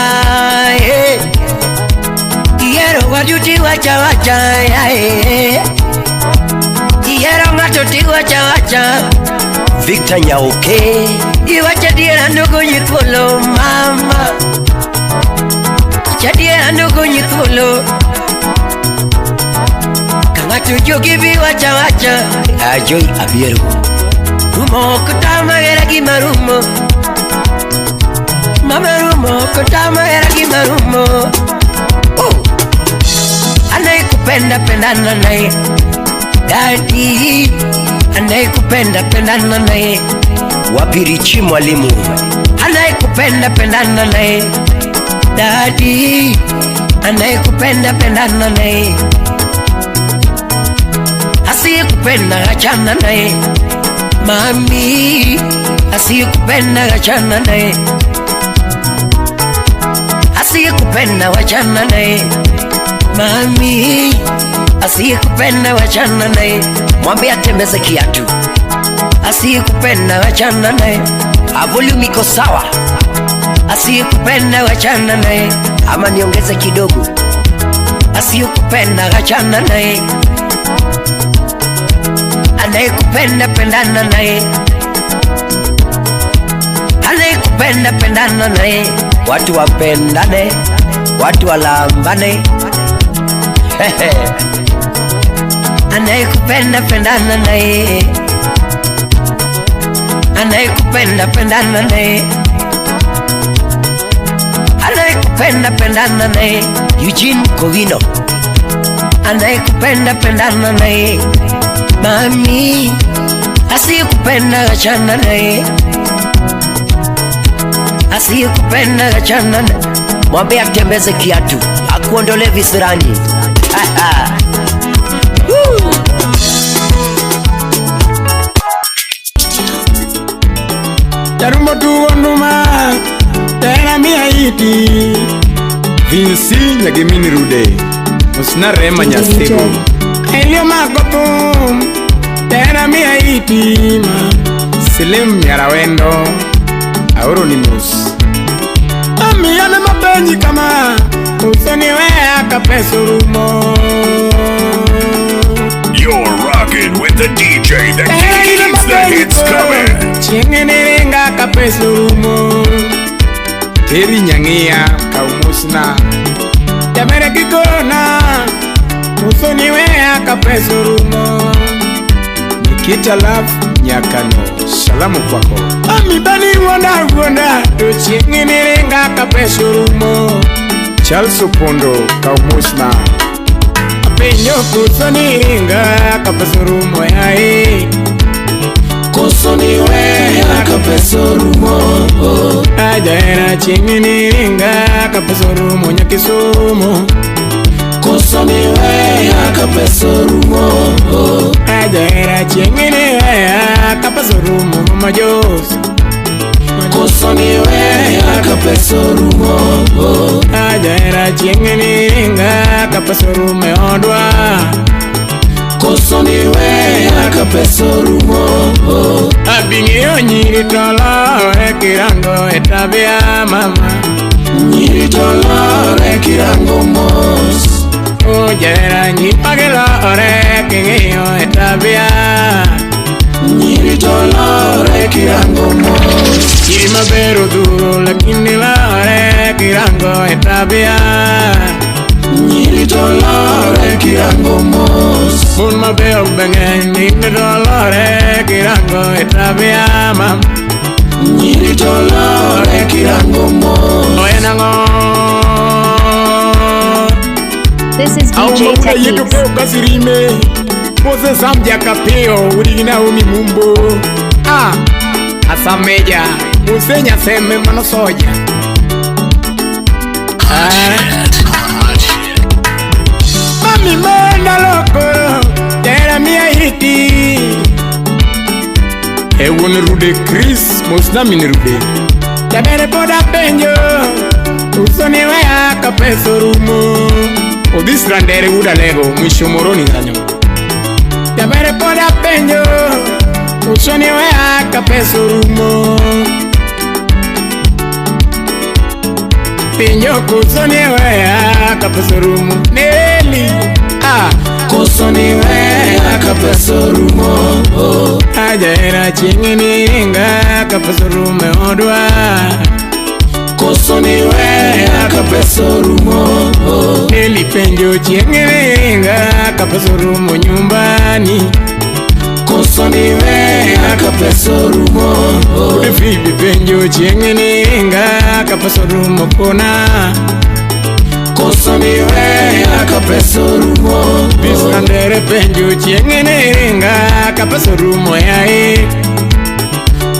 Quiero gato wacha wacha. Quiero gato wacha wacha. Victor Nyauke. Iwacha diera nuko nyikulo mama. Chadiera nuko nyikulo. Kangatu jogi bi wacha wacha. Ajoy abieru. Rumo kutama era gimarumo. Mama rumo kutama era gimarumo. Anayekupenda pendana naye. Daddy anayekupenda pendana naye. Wapirichi mwalimu. Anayekupenda pendana naye. Daddy anayekupenda pendana naye. Asiyekupenda achana naye. Mami asiyekupenda achana naye. Asiyekupenda wachana naye. Mami asiyekupenda wachana naye. Mwambie atembeze kiatu. Asiyekupenda wachana naye. Volume iko sawa. Asiyekupenda wachana naye. Ama niongeze kidogo. Asiyekupenda wachana naye. Anayekupenda pendana naye. Anayekupenda anayekupenda pendana naye, watu wapendane, watu walambane. Anayekupenda pendana naye, anayekupenda pendana naye, anayekupenda pendana naye, Eugene Covino. Anayekupenda pendana naye, mami. Asiyekupenda achana naye, asiyekupenda achana naye. Mwambie atembeze kiatu, akuondole visirani. Tarumbo tuonduma tena miaiti Vinci nyagemini rude Musna rema nyasigo Elio makotum tena miaiti Silim yarawendo Auro ni mus Ami yana mapenji kama Usoni wea kapesurumo. You're rocking with the DJ that keeps the hits coming. Chingeniringa kapesurumo. Teri nyangia kaumusna. Jamere kikona Usoni wea kapesurumo. Nikita love nyakano. Salamu kwako. Ami bani wanda Tuchingeniringa kapesurumo. Charles Opondo kaumusna. Apenyo kusoniringa kapesurumo yae. Kusoniwe kapesurumo. Ajaera chinginiringa kapesurumo nyakisumo. Kusoniwe kapesurumo. Ajaera chinginiwe kapesurumo mamajos. Kusoniwe kapesurumo. Ajaera chinginiringa kapesurumo odwa. Kusoniwe kapesurumo. Abingiyo nyiri tolore kirango etabia mama. Nyiri tolore kirango mos. Ojera nyipagelore kingiyo etabia. Nyiri tolore kirango mos. Nyiri mabero duro lakini lore kirango etabia. Nyiri tolore kirango mos. Mun mabeo bengen nyiri tolore kirango etabia mam. Nyiri tolore kirango mos. Oyenango. This is DJ TekniXX. Mose samja kapeo urina umi mumbo. Asameja Musenya seme mano soja. Mami mena loko Tera mia hiti. Ewo rude Chris Musna mini rude. Tabere poda penjo Usoni wea kapesurumo. Odis randere uda lego mwisho moroni ganyo. Tabere poda penjo Usoni wea kapesurumo. Penjo kusoni wea kapesurumo. Nelly kusoni wea kapesurumo. Ajaera chinginiringa kapesurumo odwa. Kusoni wea kapesurumo. Nelly penjo chinginiringa kapesurumo nyumbani. Kusoni wea kapesurumo. Udefibi penjo chinginiringa kapesurumo kona. Kusoni wea kapesurumo. Bisandere penjo chinginiringa kapesurumo yae.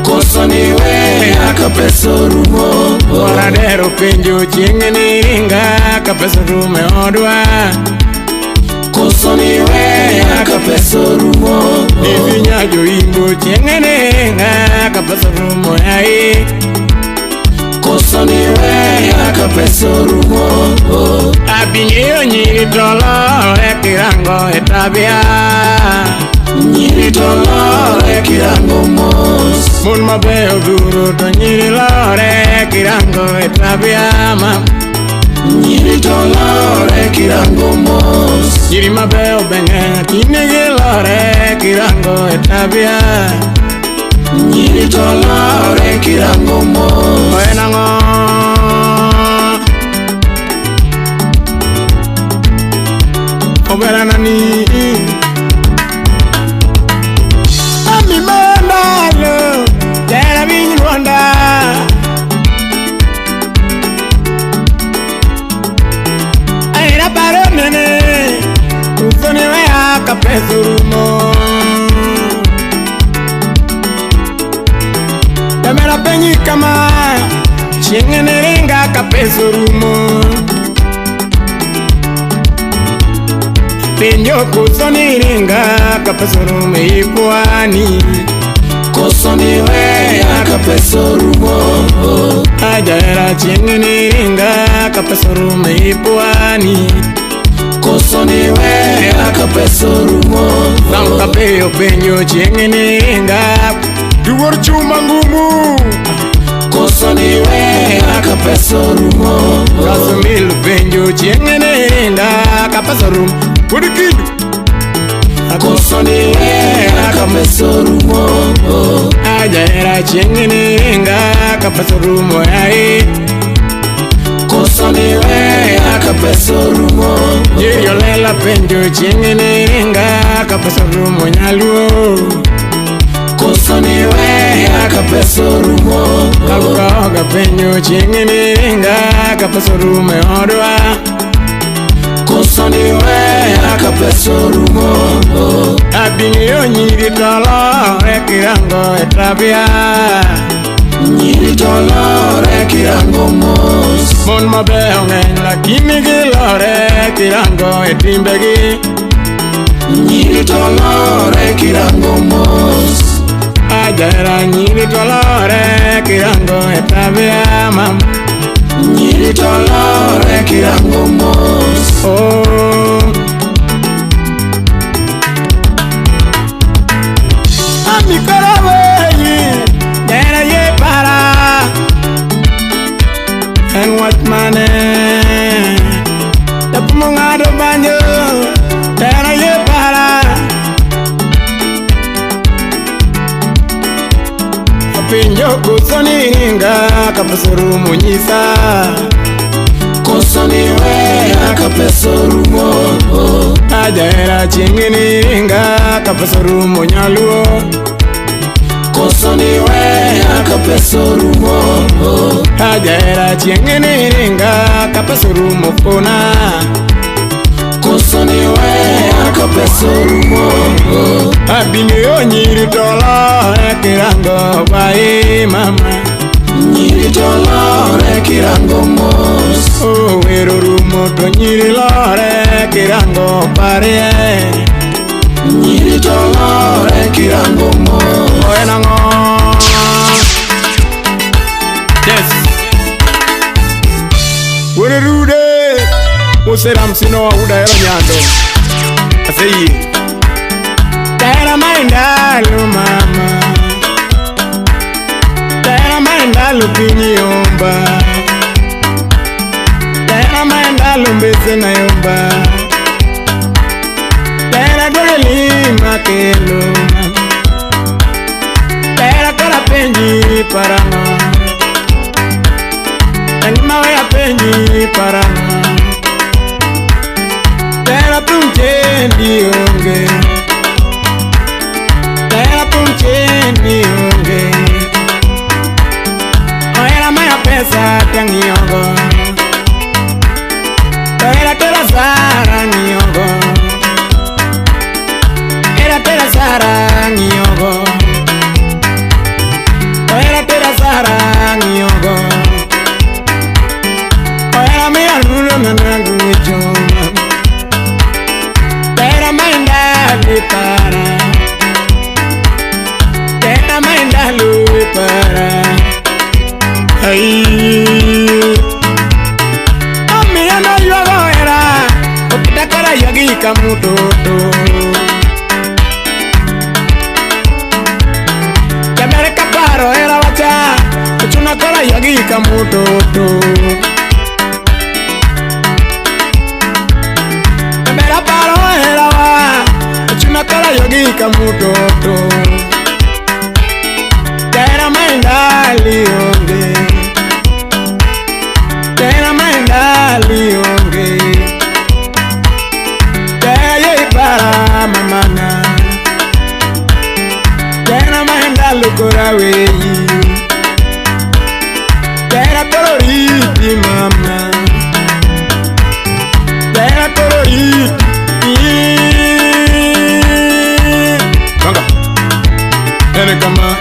Kusoni wea kapesurumo. Waradero penjo chinginiringa kapesurumo odwa. Kusoni wea kapesurumo. Nivinya joimbo chinginiringa kapesurumo yae. Kusoni wea kapesurumo. Abingiyo nyiri tolore kirango etabia. Nyiri tolore kirango mos. Mun mabeo duro to nyiri lore kirango etabia mam. Nyiri tolore kirango mos. Nyiri mabeo benga kinigi lore kirango etabia. Nyiri tolore kirango mos. Oenango Oberanani Ami mandalo Tera vinyi Rwanda Aira paro nene Uzone wea kapesurumo Tamera penyi kama Chingene ringa kapesurumo Penyo kusoni ringa kapesurumo ipwani Kosoni wea kapesurumo. Ajaera chingene ringa kapesurumo ipwani Kosoni wea kapesurumo. Sanka peyo penyo chingene ringa Duwar chuma ngumu Kosoni wea kapesurumo. Kasumil penyo chingene ringa kapesurumo Kudikidu Kosoni wea kapesurumo. Ajaera chingene ringa kapesurumo yae Kosoni wea kapesurumo. Yolela penjo chingene ringa kapesurumo nyaluo Kosoni wea kapesurumo. Kalukaoga penjo chingene ringa kapesurumo odwa Kosoni wea kapesurumo. Abini yo nyiri tolo kirango etrabia Nyiri tolore kirango mos. Mon mabeo ngen lakini gilore kirango etimbegi Nyiri tolore kirango mos. Ajaera nyiri tolore kirango etrabia mam Nyiri tolore kirango mos. Oh Ami karaweyi Dera ye para And what mane Tapumungado banyo Dera ye para Apinjo kusoni ringa Kapesurumo nyisa Kosoni wea kapesurumo. Ajaera chingini ringa Kapesurumo nyaluo Kosoni wea kapesurumo. Ajaera chingini ringa Kapesurumo funa Kosoni wea kapesurumo. Abini yo nyiri tolo kirango bae mama Nyiri tolore kirango mos. Oh wero rumo to nyiri lore kirango pare Nyiri tolore kirango mos. Oenango Yes Were rude Useram sino uda ero nyando Aseyi Tera maindalo mama Tera maindalo pinyi yomba Tera maindalo mbese na yomba Tera dole lima kelo Tera kora penji parama Tengima wea penji parama Tera punche ndionge Tera punche ndionge Oera maya pesa tangiongo Tera sara niongo Tera sara niongo Tera sara niongo Oera maya nulo nanangu choma Tera mainda lipara Tera mainda lipara Ay Ami yana yuago era Okitakara yagi kamutoto Kamere kaparo era wacha Ochunakara yagi kamutoto Kamere paro era wa Ochunakara yagi kamutoto lionge Tena maenda lionge Tena para mamana Tena maenda lukura weyi Tena tororiti mama Tena tororiti Kanga Ene kama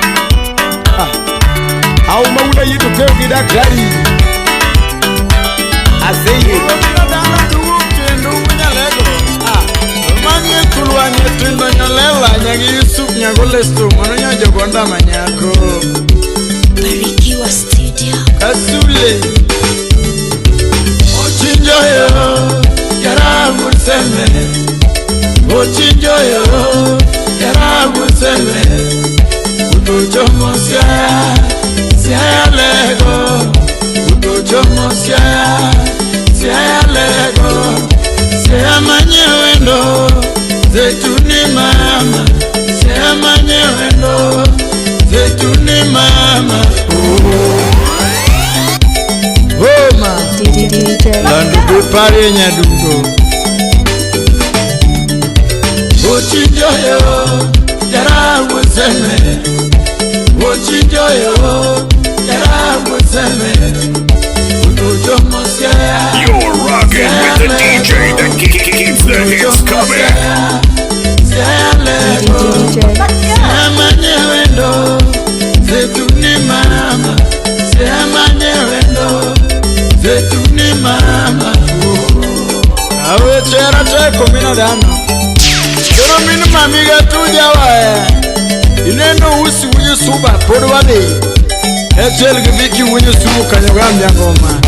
Au maula yitu keo gida klari Azeye Manye kulwa nyetundo nyolela Nyagi Yusuf nyagolesto Mano nyajo gonda manyako Barikiwa Studio. Kasule Ochinjo yo Yarabu seme Ochinjo yo Yarabu seme Udojo mosya Siya lego Udojo mosya Siya lego Siya manye wendo Zetuni mama Siya manye wendo Zetuni mama Homa DJ Landu bepare nyadundo Ochinjo yo Yarabu seme Ochinjo yo Yarabu seme Udojo mosya You're rocking with the DJ that keeps the hits coming. DJ Siamanye wendo Zetuni mama Siamanye wendo Zetuni mama Awe chera teko mina dano Kero minu mamiga tuja wae Ineno usi unye suba podo wade Echel giviki unye subu kanyogambia ngoma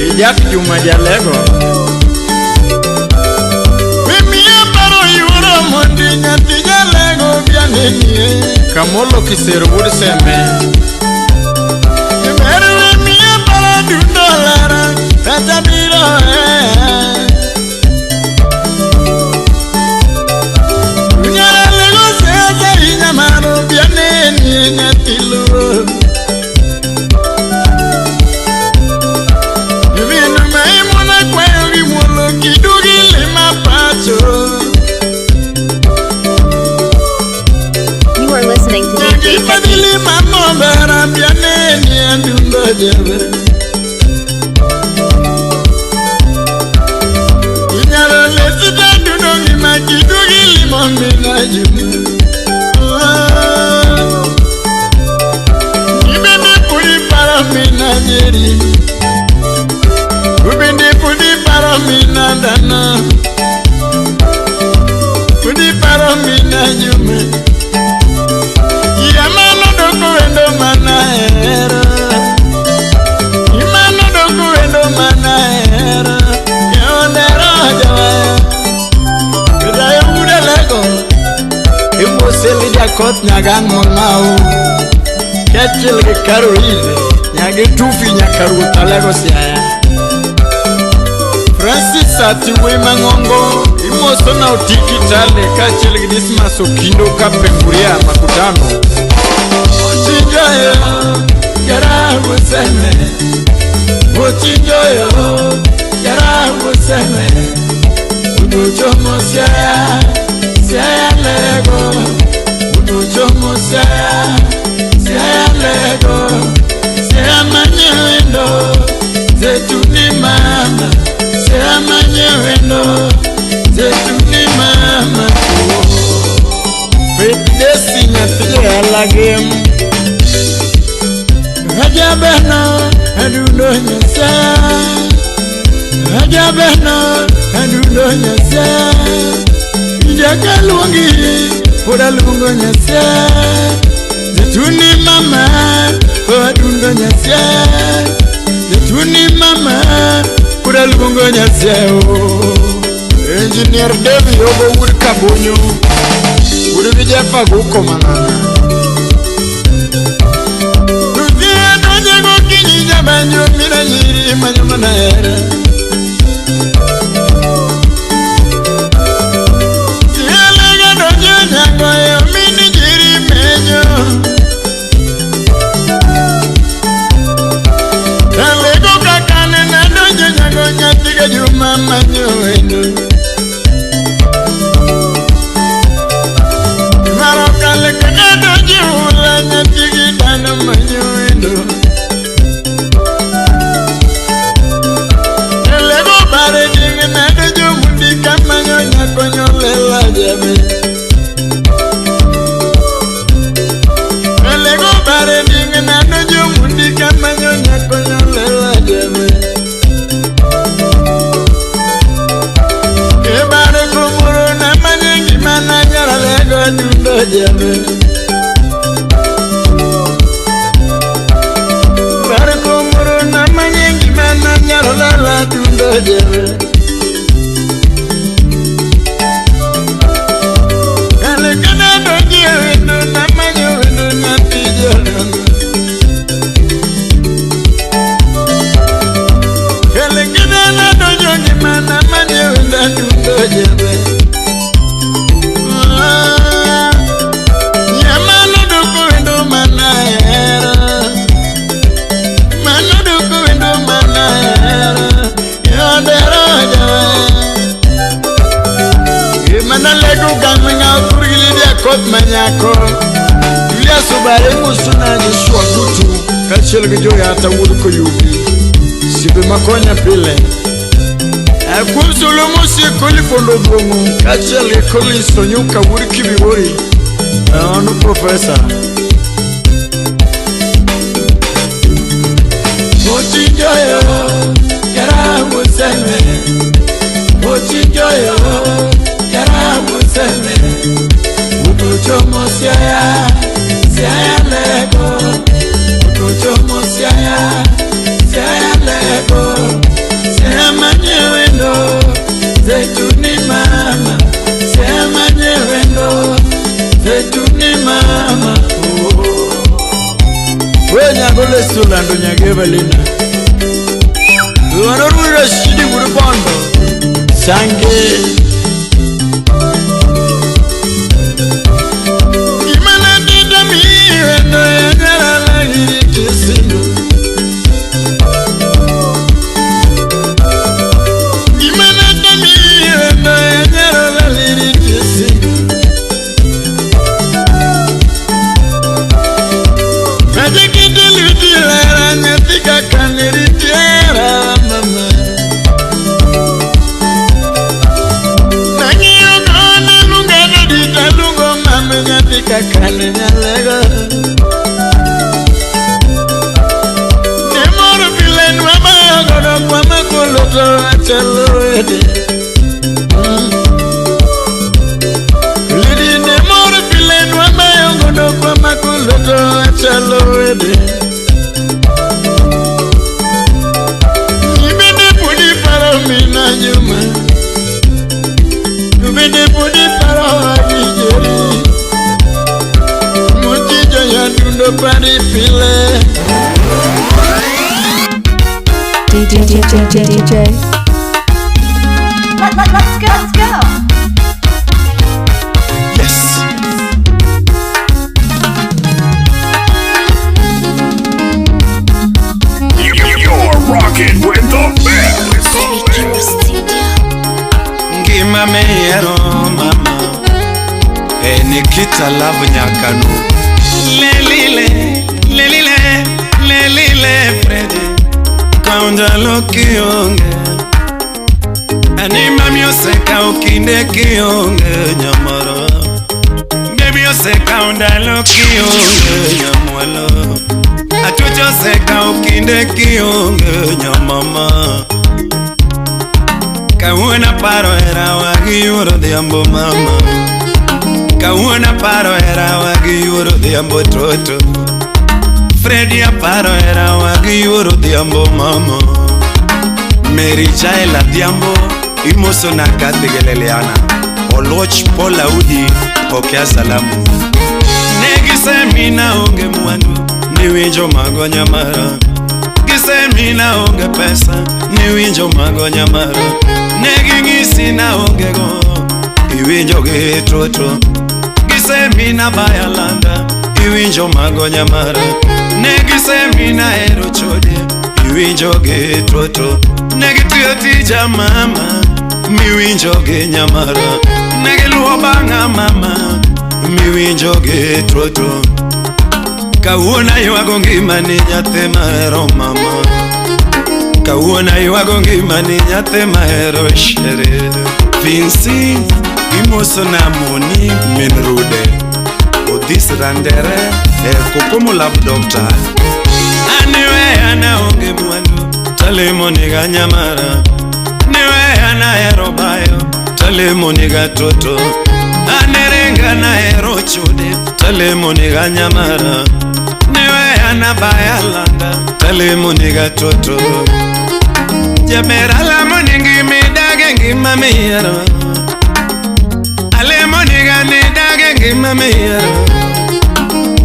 Ijaki juma jalego Mimi paro yuro mondi nyati jalego bianeni Kamolo kisero budi seme Meru mimi paro $2 Tata biro Unyara lego seza inyamaro bianeni nyati lo You are listening to DJ TekniXX. Kot nyagang mongau Kecil ke karuile Nyagi tufi nyakaru talego siaya Francis ati wema ngongo Imoso na utiki tale Kacil ke dismaso kindo kapenguria makutano Ochinjo yo Yarabu seme Ochinjo yo Yarabu seme Udojo mosya Siaya lego Udojo Siya lego Siya manye wendo Zetuni mama Siya manye wendo Zetuni mama FREDDY nyati alagem Hajabeno Adundo nyasa Hajabeno Adundo nyasa Ijaka luangi Poda lungo nyasa Zetuni mama Poda lungo nyasa Zetuni mama Poda lungo nyasa Engineer Devi yogo uri kabonyo Uri vijepa guko manana Tuzie doje go kinyi jabanyo Mina nyiri manyo manahera jebe Barko moro na manyengi mana nyalo lala dundo jebe Ale kana doji wendo na manyo wendo na tijolo Ale kana na doji mana manyo wendo dundo jebe Kot manyako Yulia subare musuna jishwa kutu Kachel gejoya hata wuruko yubi Sibe makonya pile Akumsulu musi kuli pondo bongo Kachel kuli sonyuka wuriki biwori Ano professor Ochinjoyo Yara museme Ochinjoyo Yara museme Utuchomo siaya lego Utuchomo siaya lego Sema nyewendo Zetuni mama Sema nyewendo Zetuni mama Wenya gole sulando nyageva lina Uwarurura shidi urubondo Sange Kakane nyalega Nemoro pile nwama Godo kwa makoloto Achaloede Lidi nemoro pile nwama Godo kwa makoloto Achaloede Ibede pudi paro mina nyuma Ibede pudi paro Agijeri Yadundo pari pile DJ Let's go. Yes You're rocking with the best. Ngima meyero mama Enikita love nyakanu Lelile Freddy Kaunja loki onge Anima mioseka ukinde kionge nyamoro Baby oseka unda loki onge nyamwalo Atujo seka ukinde kionge nyamama Kauna paro era wagi yuro diambo mama Kauna paro era wagi yuro diambo toto Freddy aparo era wagi yuro diambo mama Mary Chaila diambo imoso na kategeleleana Oloch pola udi pokea salamu Negise mina onge mwandu niwinjo magonya mara Gise mina onge pesa niwinjo magonya mara Negingisi na onge go iwinjo getroto Gise mina bayalanda iwinjo magonya mara Negise mina ero chode iwinjo getroto Negitio tija mama miwinjo ge nyamara Negiluo banga mama miwinjo getroto Kawona yuago ngima ni nyate mahero mama Kawona yuago ngima ni nyate mahero shere Vinci imoso na moni minrude Odis randere kukumu lab doctor Aniwe ana onge mwandu talemo niga nyamara Niwe ana hero bayo talemo niga toto Anerenga na hero ochude talemo niga nyamara niwe anabayalanda talemo niga toto jabera moningi midage ngima miyaro ale moniga nidage ngima miyaro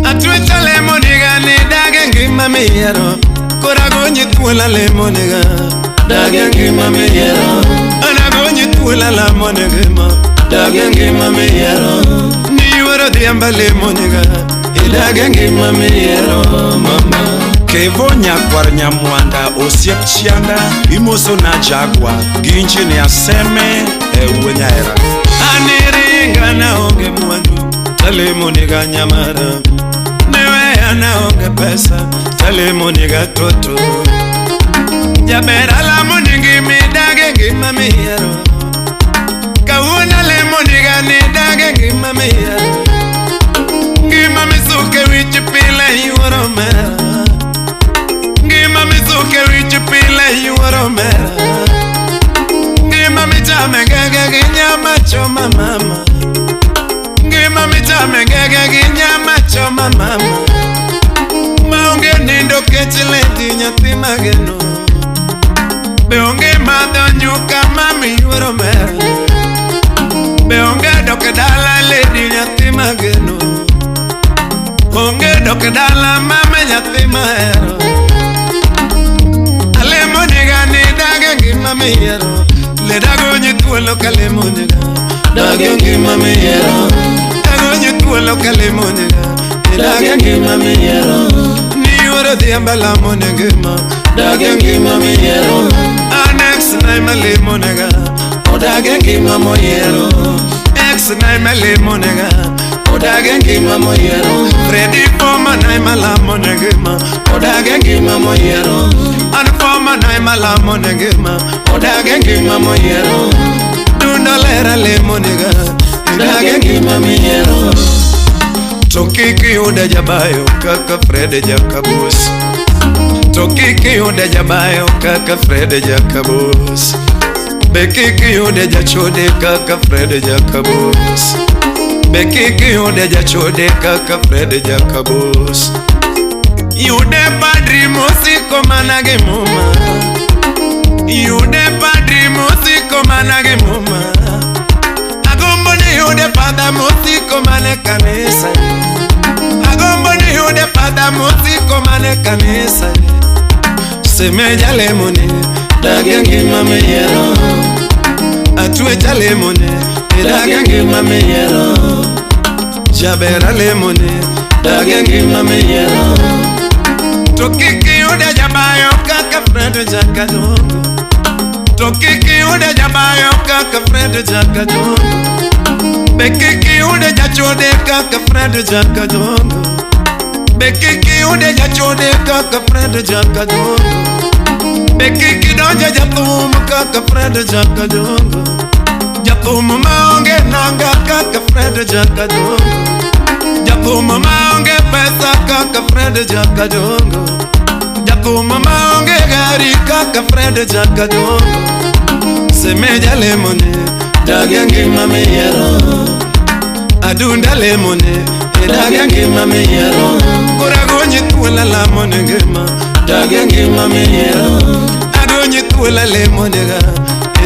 atwe tale moniga nidage ngima miyaro koragonyi tuola le moniga dage ngima miyaro anagonyi tuola la moniga dage ngima miyaro ni woro diamba le moniga idage ngima miyaro mama Kevonya kwarnya mwanda osiep chianda imoso na jagwa ginji ni aseme wenyaera aniringa na onge mwandu talemo niga nyamara newe na onge pesa talemo niga toto jabera la moningi midage ngima miyaro kauna le moniga nidage ngima miyaro ngima misuke wichi pile yuoro mera Ngima mizuke wichi pile yuoro mera Ngima mitame gege ginyama choma mama Ngima mitame gege ginyama choma mama Maunge nindo kechile di nyati mageno Beonge madho nyuka mami yuoro mera Beonge doke dala ledi nyati mageno Onge doke dala mame nyati mahero Ngima miyero le dago nyituolo kale moniga dago ngima miyero dago nyituolo kale moniga dago ngima miyero ni woro diambala moniga dago ngima miyero anex na male moniga dago ngima moyero ex na male moniga dago ngima moyero Freddy forma na mala moniga dago ngima moyero Anfama na mala monegema odage ngima moyero dundalera le monega odage ngima miyero tokiki oda jabayo kaka Freddy Jakabos tokiki oda jabayo kaka Freddy Jakabos bekiki oda jachode kaka Freddy Jakabos bekiki oda jachode kaka Freddy Jakabos Yude padri musiko manage muma Yude padri musiko manage muma Agombo ni yude pada musiko mane kanisa Agombo ni yude pada musiko mane kanisa Semeja lemone dage ngima meyero Atue jalemone dage ngima meyero Jabera lemone dage ngima meyero Tokiki ude jabayo kaka Freddy Jakadongo Tokiki ude jabayo kaka Freddy Jakadongo Bekiki ude jachode kaka Freddy Jakadongo Bekiki ude jachode kaka Freddy Jakadongo Bekiki donja jatum kaka Freddy Jakadongo Jatum maonge nanga kaka Freddy Jakadongo Jatum maonge pesa kaka Freddy Jakadongo Jatum maonge gari kaka Freddy Jakadongo Semeja lemone dage ngima miyero Adunda lemone dage ngima miyero Koragonyi tuola la monegema dage ngima miyero Agonyi tuola lemonega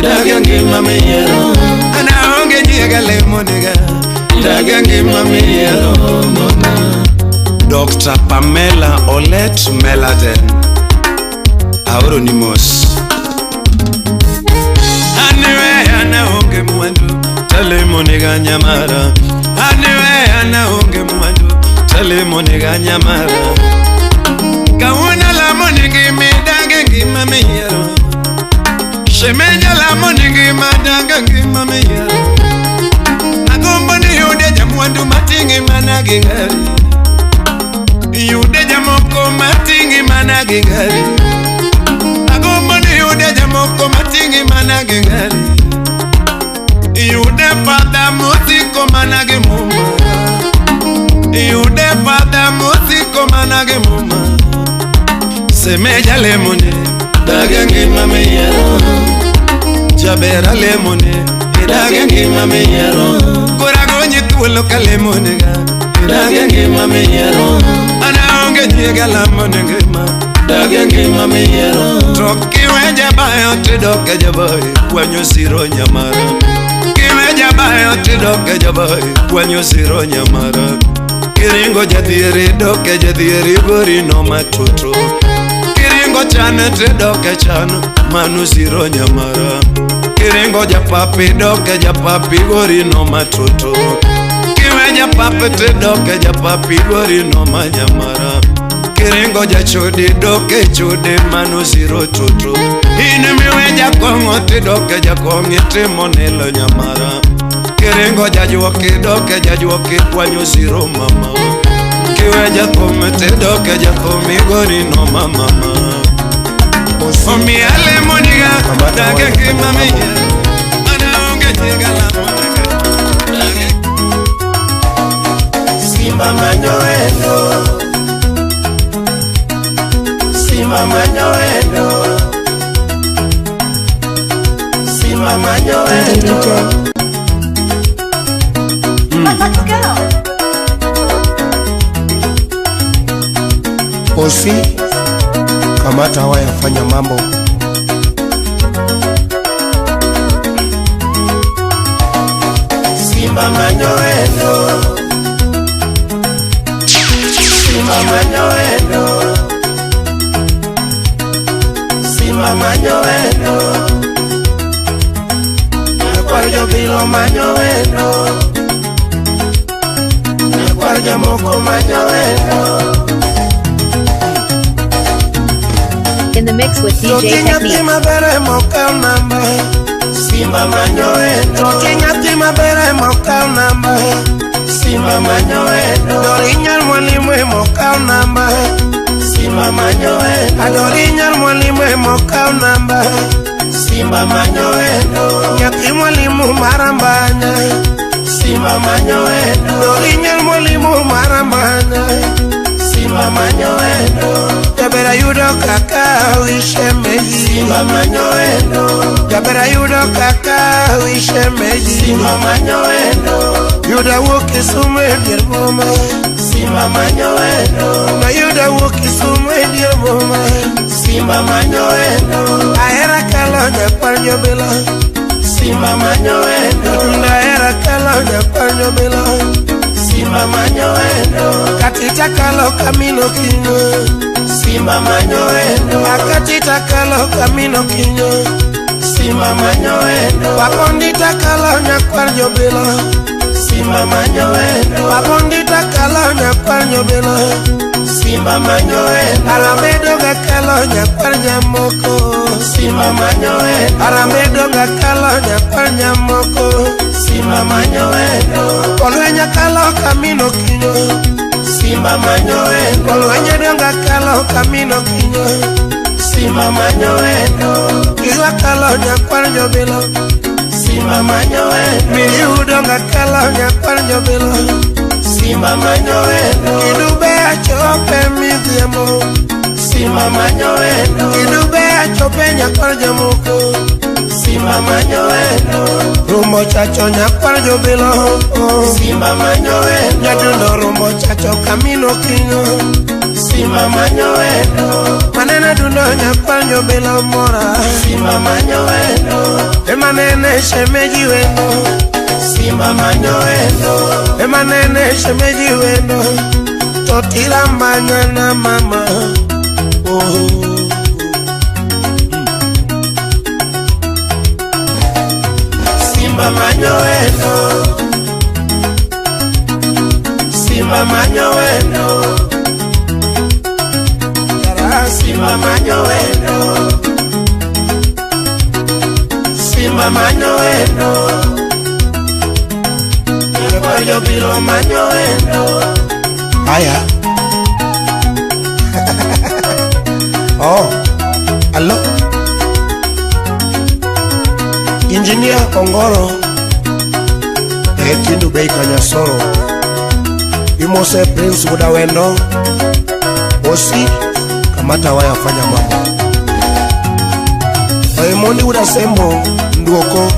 dage ngima miyero Ana onge nyiga lemonega dage ngima miyero mama Dr. Pamela Olet Meladen Auronymous Aniwe ana onge mwandu talemo niga nyamara Aniwe ana onge mwandu talemo niga nyamara Kauna la moningi midage ngima miyero Shemeja la moningi madage ngima miyero Agombo ni yude jamwandu matingi manage ngari Yude jamoko matingi manage ngari Agombo ni yude jamoko matingi manage ngari Yude fada musiko manage muma Yude fada musiko manage muma Semeja lemone dage ngima miyero Jabera lemone dage ngima miyero Koragonyi wulo kalemo nega dage ngima miyero ana onge nyega lamo ngima dage ngima miyero to kiweja bayo tidoke jaboy kwanyo siro nyamara kiweja bayo tidoke jaboy kwanyo siro nyamara kiringo jadhieri doke jadhieri gori no matutu kiringo chane tidoke chan manu siro nyamara kiringo japapi doke japapi gori no matutu kiwe japapi tidoke japapi gori no manyamara kiringo jachudi doke chudi manu siro tutu ine miwe jakongo tidoke jakongi timonelo nyamara kiringo jajuoki doke jajuoki kwanyo siro mama kiwe jakome tidoke jakomi gori no mama Omi ale moniga dage ngima miyero ana onge nyega lamo dage Simba manyoendo Simba manyoendo Simba manyoendo Let's go. Osi kamata hawa yafanya mambo Simba manyoendo Simba manyoendo Simba manyoendo Nakwarjo bilo manyoendo Nakwarjo moko manyoendo In the mix with DJ TekniXX. Simba manyoendo Kenya bere mokal namba Simba manyoendo Dorinyal mwalimu mokal namba Simba manyoendo Adorinyal mwalimu mokal namba Simba manyoendo Nyati mwalimu marambanya Simba manyoendo Dorinyal mwalimu marambanya Simba manyoendo Jabera yudo kaka wishe meji Simba manyoendo Jabera yudo kaka wishe meji Simba manyoendo Yuda woki sume dir boma Simba manyoendo Na yuda woki sume dir boma Simba manyoendo Ahera kalonya kwanyo bila Simba manyoendo Na era kalonya kwanyo bila Simba manyoendo Katita kalo kamino kinyo Simba manyoendo Akatita kalo kamino kinyo Simba manyoendo Wapondita kalo nyakwarjo bila Simba manyoendo Wapondita kalo nyakwarjo bila Simba manyoendo Aramedo ga kalo nyakwarja moko Simba manyoendo Aramedo ga kalo nyakwarja moko Simba manyoendo Kolwenya kalo kamino kinyo Simba manyoendo Kolwenya donga kalo kamino kinyo Simba manyoendo Kiwa kalo nyakwarjo bilo Simba manyoendo Miliu donga kalo nyakwarjo bilo Simba manyoendo Kidube achope midhiamo Simba manyoendo Kidube achope nyakwarjo moko Simba manyoendo Rumbo chacho nyakwarjo bilo Simba manyoendo Nyadundo rumbo chacho kamino kinyo Simba manyoendo Manena dundo nyakwarjo bilo mora Simba manyoendo Emanene shemeji wendo Simba manyoendo Emanene shemeji wendo Totila manyana mama Simba manyoendo Simba manyoendo Simba manyoendo Simba manyoendo Yo bilo manyoendo Haya Oh Hello Engineer Kongoro Ekindu Beika Nyasoro Imose Prince Budawendo Osi Kamata waya fanya mambo Oimondi Udasembo Nduoko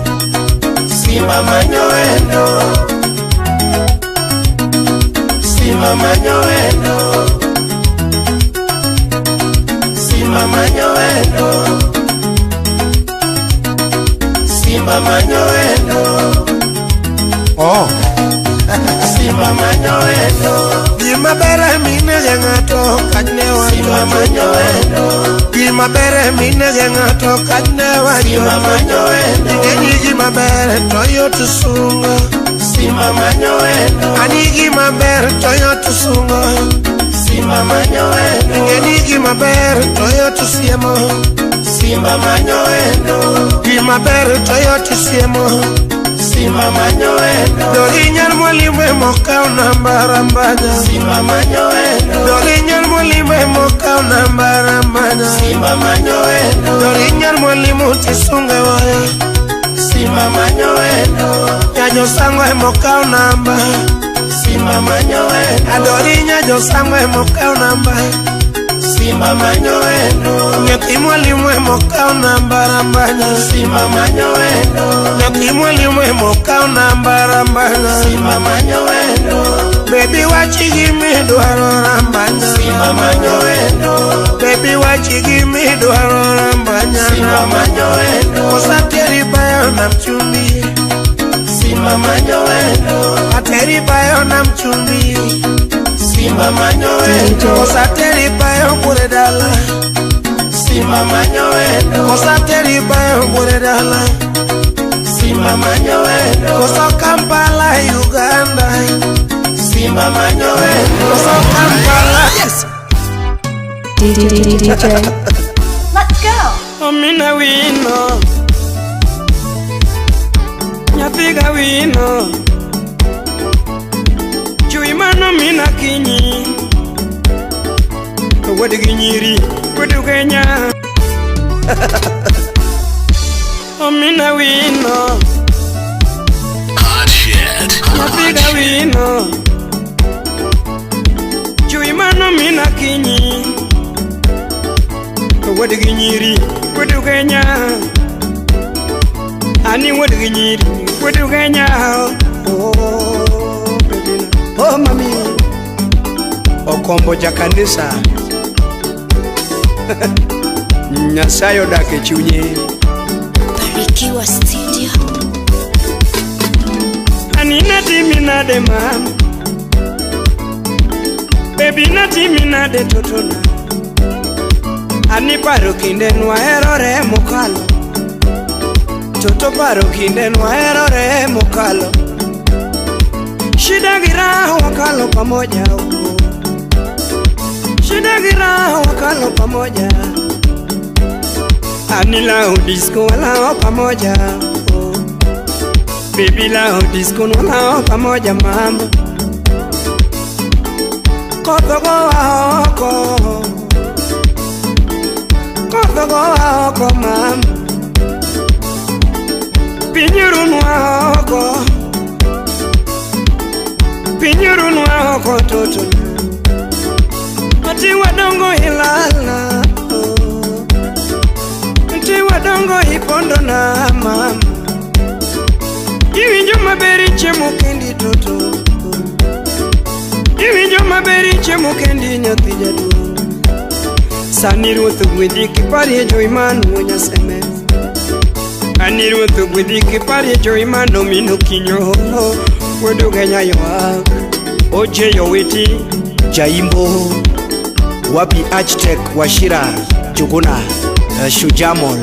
Simba manyoendo Simba manyoendo, Simba manyoendo, Simba manyoendo. Oh, Simba manyoendo. Gima bere mine gengato kane wa Simba manyoendo. Gima bere mine gengato kane wa Simba manyoendo. Ngeni gima bere toyo tusunga. Simba manyoendo. Ani gima bere toyo tusunga. Simba manyoendo. Ngeni gima bere toyo tusiemo. Simba manyoendo. Gima bere toyo tusiemo. Simba manyoendo. Dorinyal molimwe moka unambarambanya. Simba manyoendo. Dorinyal molimwe moka unambarambanya. Simba manyoendo. Dorinyal molimu tisunge waya. Simba manyoendo. Nyajo sangwe moka unamba. Simba manyoendo. Adorinya jo sangwe moka unamba. Simba manyoendo. Nyaki molimwe moka unambarambanya. Simba manyoendo. Nyaki molimwe moka unambarambanya. Simba manyoendo. Baby wachigi mi dwaro rambanya. Simba manyoendo. Baby wachigi mi dwaro rambanya. Simba manyoendo. Kosateri bayo na mchumbi. Simba manyoendo. Ateri bayo na mchumbi. Simba manyoendo. Kosateri bayo buredala. Simba manyoendo. Kosateri bayo buredala. Simba manyoendo. Koso Kampala Uganda. Simba manyoendo. Koso Kampala. Yes. DJ. Let's go. Omina wino, nyapiga wino, chui mano mina kinyi, wadi ginyiri, wadi Kenya. Omina wino, nyapiga wino, chui mano mina kinyi, wadi ginyiri, wadi Kenya. Ani wadi ginyiri, wadi Kenya. Oh mami, okombo jakanisa. Nyasayo dake chunye. Barikiwa Studio. Ani nati minade mama, baby nati minade totona. Ani paro kinde nwaherore mokalo. Toto paro kinde nwaherore mokalo. Shida gira wakalo pamoja. Shida gira wakalo pamoja. Ani lao disco walao pamoja. Baby lao disco walao pamoja mama. Kotogo wako. Kotogo wako mama. Pinyurun wako. Pinyurun wako toto. Ati wadongo ilala. Ati wadongo ipondo na mama. Iwinjo maberi chemo kendi toto. Iwinjo maberi chemo kendi nyathi jadu. Sani ruotho gwedhi kipari jo imanu nyaseme. Ani ruotho gwedhi kipari jo imanu mino kinyo. Wedu Kenya yoak. Oje yowiti Jaimbo. Wapi Architect Washira Juguna Shujamol.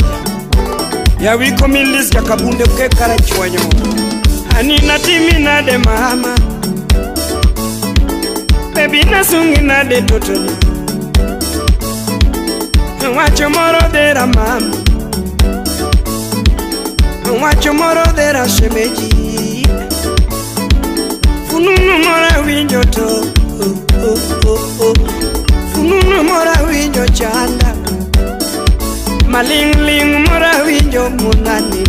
Ya wiko milis jakabunde ke karachwanyo. Ani natimi nade mama. Baby nasungi nade totona. Wacho moro dera mama. Wacho moro dera shemeji. Fununu mora winjo to. Fununu mora winjo chanda. Maling ling mora winjo munani.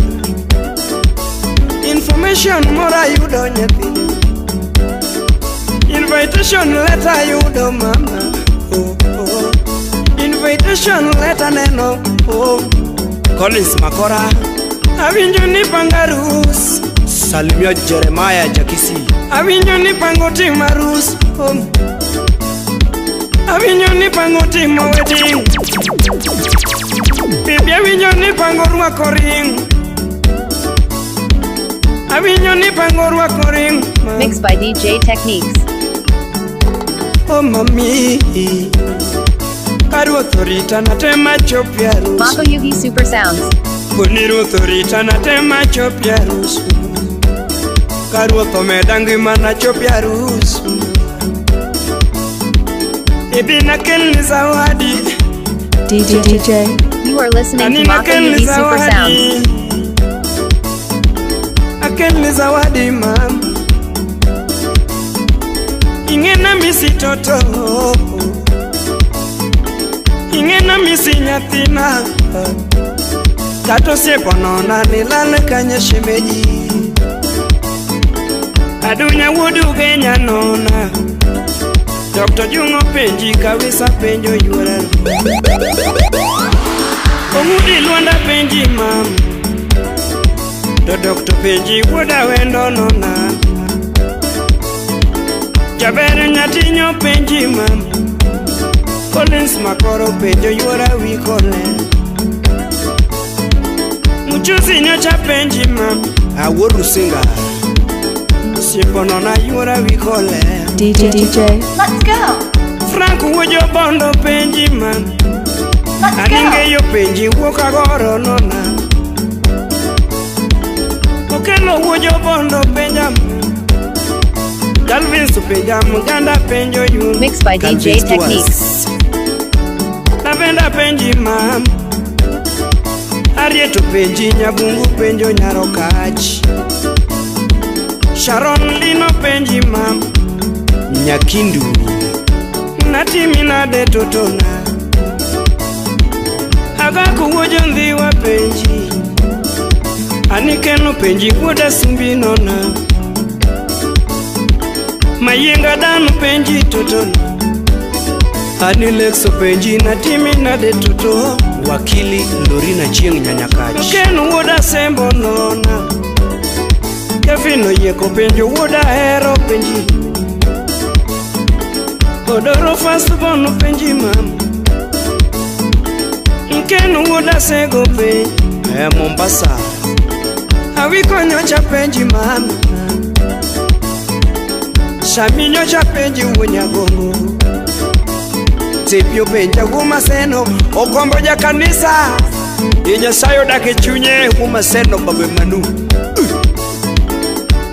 Information mora yudo nyathini. Invitation letter yudo mama. Invitation letter neno. Collins Makora. Awinjo ni pangarus. Salimia Jeremiah Jakisi. Awinyo ni pango tim marus. Awinyo ni pango tim wedding. Baby awinyo ni pango rwako ring. Awinyo ni pango rwako ring. Mixed by DJ TekniXX. Oh mami, karu authorita na tema chopia rus. Mako Yugi Super Sounds. Poniru authorita na tema chopia rus. Karu authomedangui mana chopia rus. Ebi nakel zawadi. DJ. You are listening to Mako Yugi Super Sounds. Akel zawadi mam. Ingena misi toto, ingena misi nyatina. Kato sepo nona nilale kanya shemeji. Adunya wudu kenya nona. Dr. Jungo penji kawisa penjo yura. Omudi luanda penji mam. Do Dr. penji wuda wendo nona. Jabere nyatinyo penji mam. Collins makoro penjo yuora wikole. Muchuzi nyocha penji mam. Aworu singa. Sipo nona yuora wikole. DJ. Let's go. Frank wujo bondo penji mam. Let's go. Aninge yo penji wuka goro nona. Okelo wujo bondo penjam. Calvin Supejam Ganda penjo you. Mixed by DJ TekniXX. Lavenda penji mam. Arieto penji nyabungu penjo nyarokach. Sharon Lino penji mam. Nyakindu. Natimina de totona. Agaku wujo ndhiwa penji. Anikeno penji wuda sumbinona. Mayenga danu penji totona. Anilexo penji na timi na de toto. Wakili Lorina Chieng Nyanyakachi. Kenu woda sembo nona. Kevino yeko penjo woda hero penji. Odoro fastu bono penji mam. Kenu woda sego penji. Mombasa. Awiko nyocha penji mam. Shaminyo cha penji Onyagongo. Tipyo penja Umaseno. Okombo ja kanisa. Inya sayo dake chunye Umaseno babe manu.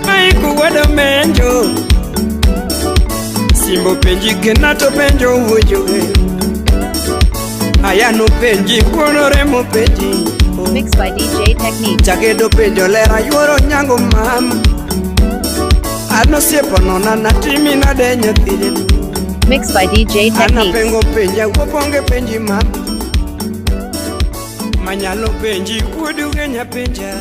Maiku wada menjo. Simbo penji kenato penjo ujoe. Ayano penji kuonoremo penji. Mixed by DJ TekniXX. Jakedo penjo lera yuoro nyango mama. Ano siepo nona na timi na de nyathine. Mixed by DJ TekniXX. Ana pengo penja woponge penji mama. Manyalo penji kuodu genya penja.